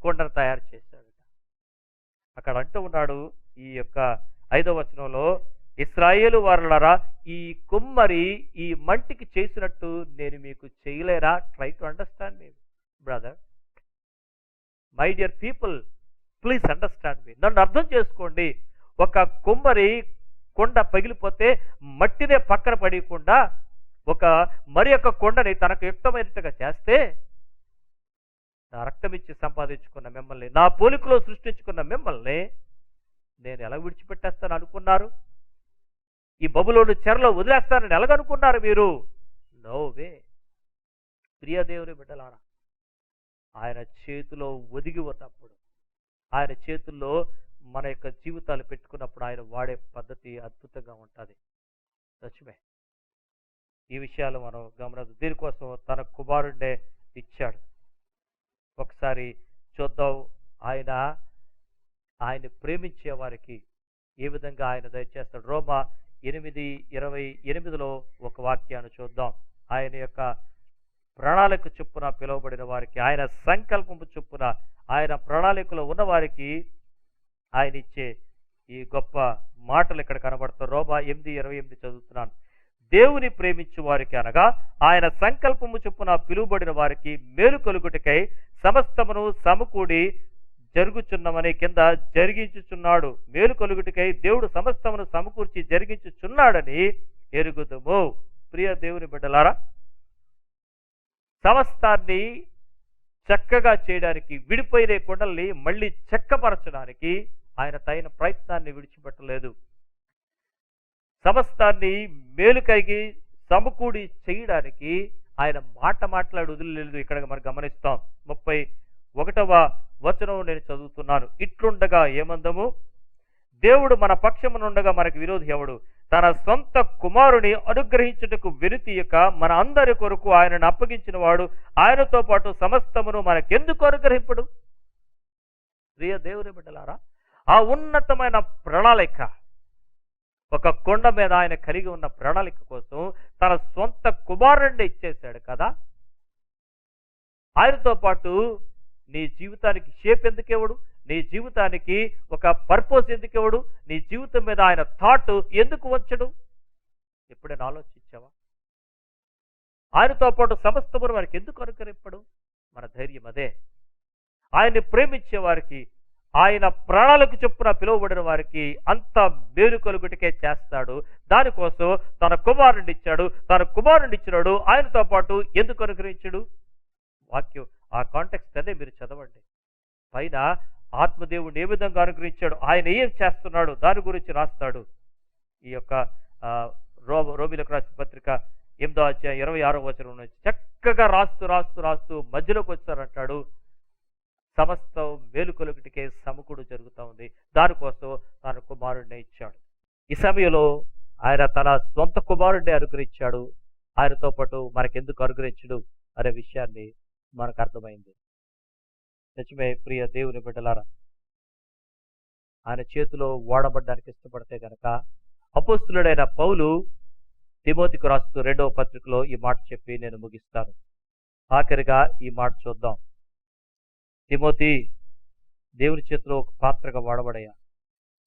కుండను తయారు చేశాడు. అక్కడ అంటూ ఉన్నాడు ఈ యొక్క 5వ వచనంలో, ఇశ్రాయేలు వారలారా, ఈ కుమ్మరి ఈ మంటికి చేసినట్టు నేను మీకు చేయలేరా? Try to understand me brother. My dear people, please understand me. నన్ను అర్థం చేసుకోండి. ఒక కుమ్మరి కొండ పగిలిపోతే మట్టినే పక్కన పడకుండా మరి యొక్క కొండని తనకు యుక్తమైనట్టుగా చేస్తే, నా రక్తం ఇచ్చి సంపాదించుకున్న మిమ్మల్ని, నా పోలికలో సృష్టించుకున్న మిమ్మల్ని నేను ఎలా విడిచిపెట్టేస్తాను అనుకున్నారు? ఈ బబులోను చెరలో వదిలేస్తానని ఎలాగనుకున్నారు మీరు? No way. ప్రియ దేవుని బిడ్డలారా, ఆయన చేతిలో ఒదిగి ఉన్నప్పుడు, ఆయన చేతుల్లో మన యొక్క జీవితాలు పెట్టుకున్నప్పుడు ఆయన వాడే పద్ధతి అద్భుతంగా ఉంటుంది. సత్యమే. ఈ విషయాలు మనం గమనిద్దాం. దీనికోసం తన కుమారుడినే ఇచ్చాడు. ఒకసారి చూద్దాం, ఆయన ప్రేమించే వారికి ఏ విధంగా ఆయన దయచేస్తాడు. రోమా 8:28 ఒక వాక్యాన్ని చూద్దాం. ఆయన యొక్క ప్రణాళిక చొప్పున పిలువబడిన వారికి, ఆయన సంకల్పము చొప్పున, ఆయన ప్రణాళికలో ఉన్న వారికి ఆయన ఇచ్చే ఈ గొప్ప మాటలు ఇక్కడ కనబడతాయి. రోమా 8:28 చదువుతున్నాను. దేవుని ప్రేమించు వారికి అనగా ఆయన సంకల్పము చొప్పున పిలువబడిన వారికి మేలు కలుగుటకై సమస్తమును సమకూడి జరుగుచున్నమని కింద జరిగించుచున్నాడు. మేలు కలుగుటకై దేవుడు సమస్తమును సమకూర్చి జరిగించుచున్నాడని ఎరుగుదుము. ప్రియ దేవుని బిడ్డలారా, సమస్తాన్ని చక్కగా చేయడానికి, విడిపోయిన కొండల్ని మళ్ళీ చెక్కపరచడానికి ఆయన తగిన ప్రయత్నాన్ని విడిచిపెట్టలేదు. సమస్తాన్ని మేలుకైకి సమకూడి చేయడానికి ఆయన మాట్లాడి వదిలేదు. ఇక్కడ మనం గమనిస్తాం. 31వ వచనం నేను చదువుతున్నాను. ఇట్లుండగా ఏమందము, దేవుడు మన పక్షమునుండగా మనకు విరోధి ఎవడు? తన సొంత కుమారుని అనుగ్రహించుటకు వెనుతీయక మన అందరి కొరకు ఆయనను అప్పగించిన వాడు ఆయనతో పాటు సమస్తమును మనకెందుకు అనుగ్రహింపడు? ప్రియ దేవుని బిడ్డలారా, ఆ ఉన్నతమైన ప్రణాళిక, ఒక కొండ మీద ఆయన కలిగి ఉన్న ప్రణాళిక కోసం తన సొంత కుమారుణ్ణి ఇచ్చేశాడు కదా. ఆయనతో పాటు నీ జీవితానికి షేప్ ఎందుకెవడు? నీ జీవితానికి ఒక పర్పస్ ఎందుకెవడు? నీ జీవితం మీద ఆయన థాట్ ఎందుకు వచ్చడు? ఎప్పుడైనా ఆలోచించావా? ఆయనతో పాటు సమస్తమును వారికి ఎందుకు అనుకరింపడు? మన ధైర్యం అదే. ఆయన్ని ప్రేమించే వారికి, ఆయన ప్రాణాలకు చొప్పున పిలువబడిన వారికి అంత మేలు కలుగుటకే చేస్తాడు. దానికోసం తన కుమారుడిని ఇచ్చాడు. తన కుమారుడిని ఇచ్చినాడు, ఆయనతో పాటు ఎందుకు అనుగ్రహించడు? వాక్యం ఆ కాంటెక్స్ట్ అదే మీరు చదవండి. పైన ఆత్మదేవుడిని ఏ విధంగా అనుగ్రహించాడు, ఆయన ఏం చేస్తున్నాడు, దాని గురించి రాస్తాడు. ఈ యొక్క రోమిలకు రాసిన పత్రిక 8వ అధ్యాయం 26వ వచనం నుంచి చక్కగా రాస్తూ రాస్తూ రాస్తూ మధ్యలోకి వచ్చారంటాడు, సమస్తం మేలు కలుగుటికే సమకూడు జరుగుతూ ఉంది. దానికోసం తన కుమారుడిని ఇచ్చాడు. ఈ సమయంలో ఆయన తన సొంత కుమారుడిని అనుగ్రహించాడు. ఆయనతో పాటు మనకెందుకు అనుగ్రహించడు అనే విషయాన్ని మనకు అర్థమైంది. నిజమే ప్రియ దేవుని బిడ్డలారా, ఆయన చేతిలో వాడబడ్డానికి ఇష్టపడితే గనక అపోస్తులుడైన పౌలు తిమోతికి రాస్తూ 2వ పత్రికలో ఈ మాట చెప్పి నేను ముగిస్తాను. ఆఖరిగా ఈ మాట చూద్దాం. తిమోతి, దేవుని చేతిలో ఒక పాత్రగా వాడబడయా,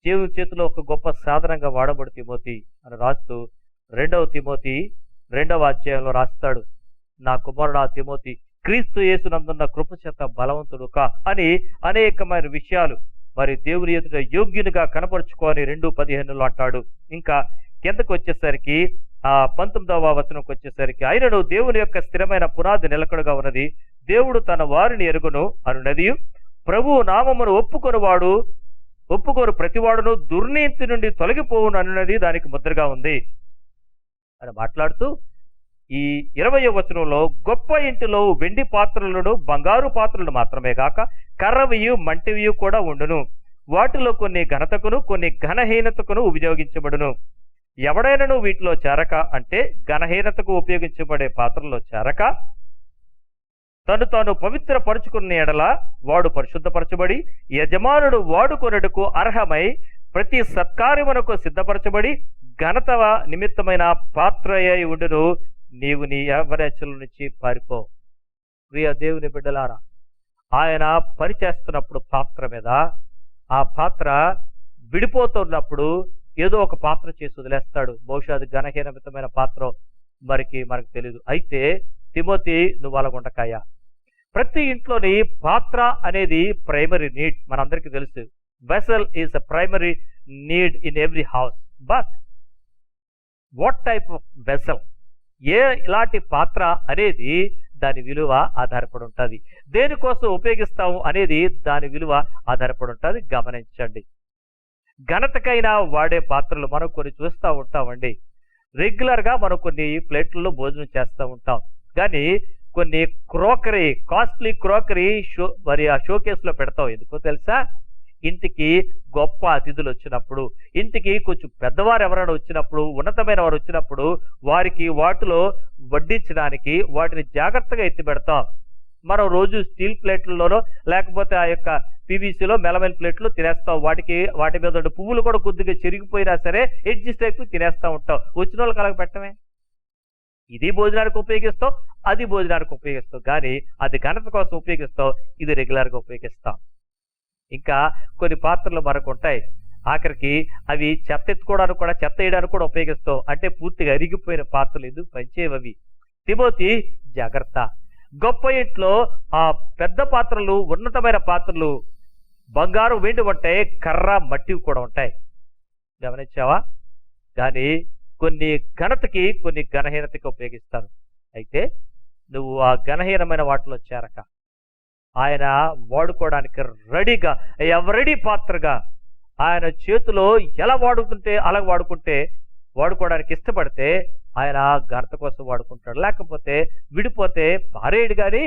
దేవుని చేతిలో ఒక గొప్ప సాధనంగా వాడబడు తిమోతి అని రాస్తూ 2వ తిమోతి 2వ అధ్యాయంలో రాస్తాడు, నా కుమారుడు ఆ తిమోతి క్రీస్తు యేసునందున్న కృప చేత బలవంతుడు కా అని అనేకమైన విషయాలు మరి దేవుని ఎదుట యోగ్యునిగా కనపరుచుకోని 2:15 అంటాడు. ఇంకా కిందకు వచ్చేసరికి 19వ వచనంకి వచ్చేసరికి, ఆయనను దేవుని యొక్క స్థిరమైన పునాది నిలకడగా ఉన్నది, దేవుడు తన వారిని ఎరుగును అనున్నది, ప్రభువు నామమును ఒప్పుకోరు ప్రతివాడును దుర్నీతి నుండి తొలగిపోవును అనున్నది దానికి ముద్రగా ఉంది అని మాట్లాడుతూ ఈ 20వ వచనంలో గొప్ప ఇంటిలో వెండి పాత్రలను బంగారు పాత్రలను మాత్రమే కాక కర్రవియు మంటివియు కూడా ఉండును, వాటిలో కొన్ని ఘనతకును కొన్ని ఘనహీనతకును ఉపయోగించబడును. ఎవడైనాను వీటిలో చేరక, అంటే ఘనహీనతకు ఉపయోగించబడే పాత్రలో చేరక తను తాను పవిత్రపరుచుకున్న ఎడల వాడు పరిశుద్ధపరచబడి యజమానుడు వాడుకొనుటకు అర్హమై ప్రతి సత్కార్యమునకు సిద్ధపరచబడి ఘనత నిమిత్తమైన పాత్ర అయి ఉండును. నీవు నీ యవ్వనచల నుంచి పారిపో. ప్రియ దేవుని బిడ్డలారా, ఆయన పనిచేస్తున్నప్పుడు పాత్ర మీద, ఆ పాత్ర విడిపోతున్నప్పుడు ఏదో ఒక పాత్ర చేసి వదిలేస్తాడు. బహుశా అది ఘనహీనమితమైన పాత్ర మనకు తెలియదు. అయితే తిమోతి, నువ్వు అలాగుండకాయ. ప్రతి ఇంట్లోని పాత్ర అనేది ప్రైమరీ నీడ్, మనందరికీ తెలుసు. Vessel is a primary need in every house. But what type of vessel, ఇలాంటి పాత్ర అనేది దాని విలువ ఆధారపడి ఉంటుంది. దేనికోసం ఉపయోగిస్తాము అనేది దాని విలువ ఆధారపడి ఉంటుంది. గమనించండి. ఘనతకైనా వాడే పాత్రలు మనం కొన్ని చూస్తూ ఉంటామండి. రెగ్యులర్గా మనం కొన్ని ప్లేట్లలో భోజనం చేస్తూ ఉంటాం. కానీ కొన్ని క్రోకరీ, కాస్ట్లీ క్రోకరీ మరి ఆ షోకేస్లో పెడతాం. ఎందుకో తెలుసా? ఇంటికి గొప్ప అతిథులు వచ్చినప్పుడు, ఇంటికి కొంచెం పెద్దవారు ఎవరైనా వచ్చినప్పుడు, ఉన్నతమైన వారు వచ్చినప్పుడు వారికి వాటిలో వడ్డించడానికి వాటిని జాగ్రత్తగా ఎత్తి పెడతాం. మనం రోజు స్టీల్ ప్లేట్లలోనో లేకపోతే ఆ యొక్క పీవీసీలో మెలమెల ప్లేట్లు తినేస్తాం. వాటి మీద ఉన్న పువ్వులు కూడా కొద్దిగా చెరిగిపోయినా సరే అడ్జస్ట్ అయిపోయి తినేస్తూ ఉంటాం. వచ్చిన వాళ్ళకి అలాగ పెట్టమే. ఇది భోజనానికి ఉపయోగిస్తాం, అది భోజనానికి ఉపయోగిస్తాం. కానీ అది ఘనత కోసం ఉపయోగిస్తాం, ఇది రెగ్యులర్గా ఉపయోగిస్తాం. ఇంకా కొన్ని పాత్రలు మనకు ఉంటాయి. ఆఖరికి అవి చెత్త ఎత్తుకోవడానికి కూడా, చెత్త వేయడానికి కూడా ఉపయోగిస్తాం. అంటే పూర్తిగా అరిగిపోయిన పాత్రలు ఎందుకు పనిచేయవి. తిమోతి జాగ్రత్త. గొప్ప ఇంట్లో ఆ పెద్ద పాత్రలు, ఉన్నతమైన పాత్రలు బంగారు, వెండి ఉంటాయి, కర్ర, మట్టి కూడా ఉంటాయి. గమనించావా? కానీ కొన్ని ఘనతకి, కొన్ని ఘనహీనతకి ఉపయోగిస్తారు. అయితే నువ్వు ఆ ఘనహీనమైన వాటిలో చేరక ఆయన వాడుకోవడానికి రెడీగా, ఎవరెడీ పాత్రగా ఆయన చేతిలో ఎలా వాడుకుంటే అలా వాడుకోవడానికి ఇష్టపడితే ఆయన ఘనత కోసం వాడుకుంటాడు. లేకపోతే విడిపోతే పారేయడు, కానీ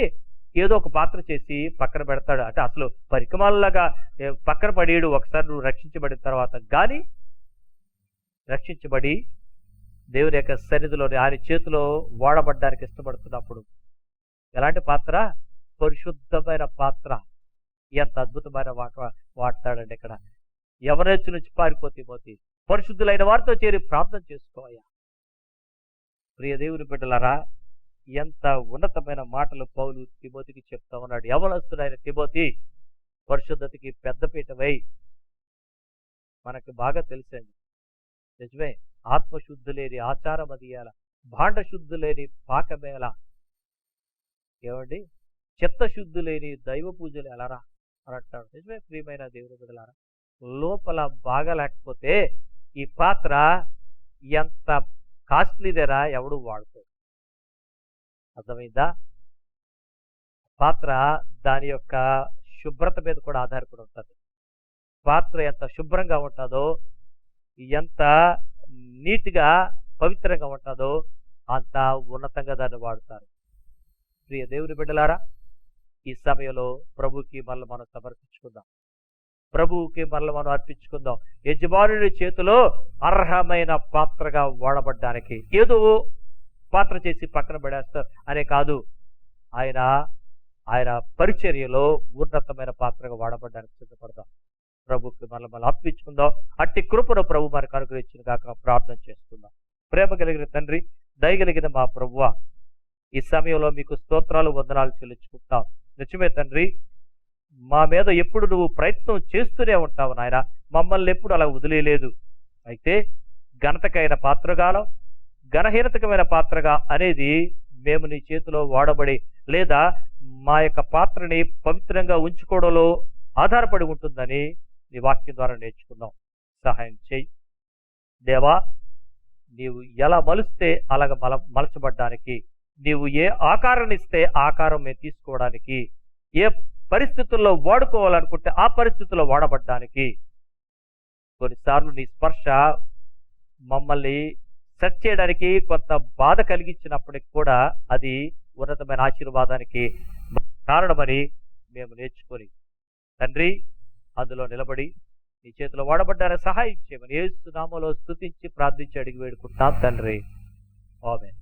ఏదో ఒక పాత్ర చేసి పక్కన పెడతాడు. అంటే అసలు పరికమాలలాగా పక్కన పడేయడు. ఒకసారి నువ్వు రక్షించబడిన తర్వాత కానీ, రక్షించబడి దేవుని యొక్క సన్నిధిలోని ఆయన చేతిలో వాడబడ్డానికి ఇష్టపడుతున్నప్పుడు ఎలాంటి పాత్ర? పరిశుద్ధమైన పాత్ర. ఎంత అద్భుతమైన వాడతాడండి ఇక్కడ. యవనొచ్చు నుంచి పారిపోతే పరిశుద్ధులైన వారితో చేరి ప్రార్థన చేసుకోవయ్యా. ప్రియ దేవుని బిడ్డలారా, ఎంత ఉన్నతమైన మాటలు పౌలు తిమోతికి చెప్తా ఉన్నాడు. యవనస్తుడైన తిమోతి, పరిశుద్ధతకి పెద్దపీట వై. మనకు బాగా తెలిసింది, నిజమే, ఆత్మశుద్ధి లేని ఆచారం అదియాల, భాండ శుద్ధి లేని పాకమేళ, ఏమండి, చిత్తశుద్ధి లేని దైవ పూజలు ఎలారా అని అంటాడు. నిజమే ప్రియమైన దేవుని బిడ్డలారా, లోపల బాగా లేకపోతే ఈ పాత్ర ఎంత కాస్ట్లీదేనా ఎవడు వాడుతాడు. అర్థమైందా? పాత్ర దాని యొక్క శుభ్రత మీద కూడా ఆధారపడి ఉంటుంది. పాత్ర ఎంత శుభ్రంగా ఉంటుందో, ఎంత నీట్గా పవిత్రంగా ఉంటుందో అంత ఉన్నతంగా దాన్ని వాడుతారు. ప్రియ దేవుని బిడ్డలారా, ఈ సమయంలో ప్రభువుకి మనల్ని మనం సమర్పించుకుందాం. ప్రభువుకి మనల్ని మనం అర్పించుకుందాం. యజమానుడి చేతిలో అర్హమైన పాత్రగా వాడబడ్డానికి. ఏదో పాత్ర చేసి పక్కన పడేస్తారు అనే కాదు, ఆయన పరిచర్యలో ఉన్నతమైన పాత్రగా వాడబడ్డానికి సిద్ధపడదాం. ప్రభుకి మనం అర్పించుకుందాం. అట్టి కృపను ప్రభు మనకు అనుగ్రహించిన కాక ప్రార్థన చేసుకుందాం. ప్రేమ కలిగిన తండ్రి, దయగలిగిన మా ప్రభువా, ఈ సమయంలో మీకు స్తోత్రాలు, వందనాలు చెల్లించుకుంటాం. నిజమే తండ్రి, మా మీద ఎప్పుడు నువ్వు ప్రయత్నం చేస్తూనే ఉంటావు నాయన. మమ్మల్ని ఎప్పుడు అలా వదిలేయలేదు. అయితే ఘనతకైన పాత్రగాలో, ఘనహీనతకమైన పాత్రగా అనేది మేము నీ చేతిలో వాడబడి, లేదా మా యొక్క పాత్రని పవిత్రంగా ఉంచుకోవడంలో ఆధారపడి ఉంటుందని నీ వాక్యం ద్వారా నేర్చుకున్నాం. సహాయం చేయి దేవా. నీవు ఎలా మలుస్తే అలాగ మలచబడ్డానికి, నీవు ఏ ఆకారాన్ని ఇస్తే ఆకారం మేము తీసుకోవడానికి, ఏ పరిస్థితుల్లో వాడుకోవాలనుకుంటే ఆ పరిస్థితుల్లో వాడబడ్డానికి, కొన్నిసార్లు నీ స్పర్శ మమ్మల్ని సెట్ చేయడానికి కొంత బాధ కలిగించినప్పటికి కూడా అది ఉన్నతమైన ఆశీర్వాదానికి కారణమని మేము నేర్చుకొని తండ్రి అందులో నిలబడి నీ చేతిలో వాడబడ్డానికి సహాయం చేయమని యేసు నామములో స్తుతించి ప్రార్థించి అడిగి వేడుకుంటాం తండ్రి. ఆమేన్.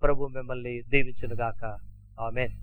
ప్రభు మిమ్మల్ని దీవించును గాక. ఆమేన్.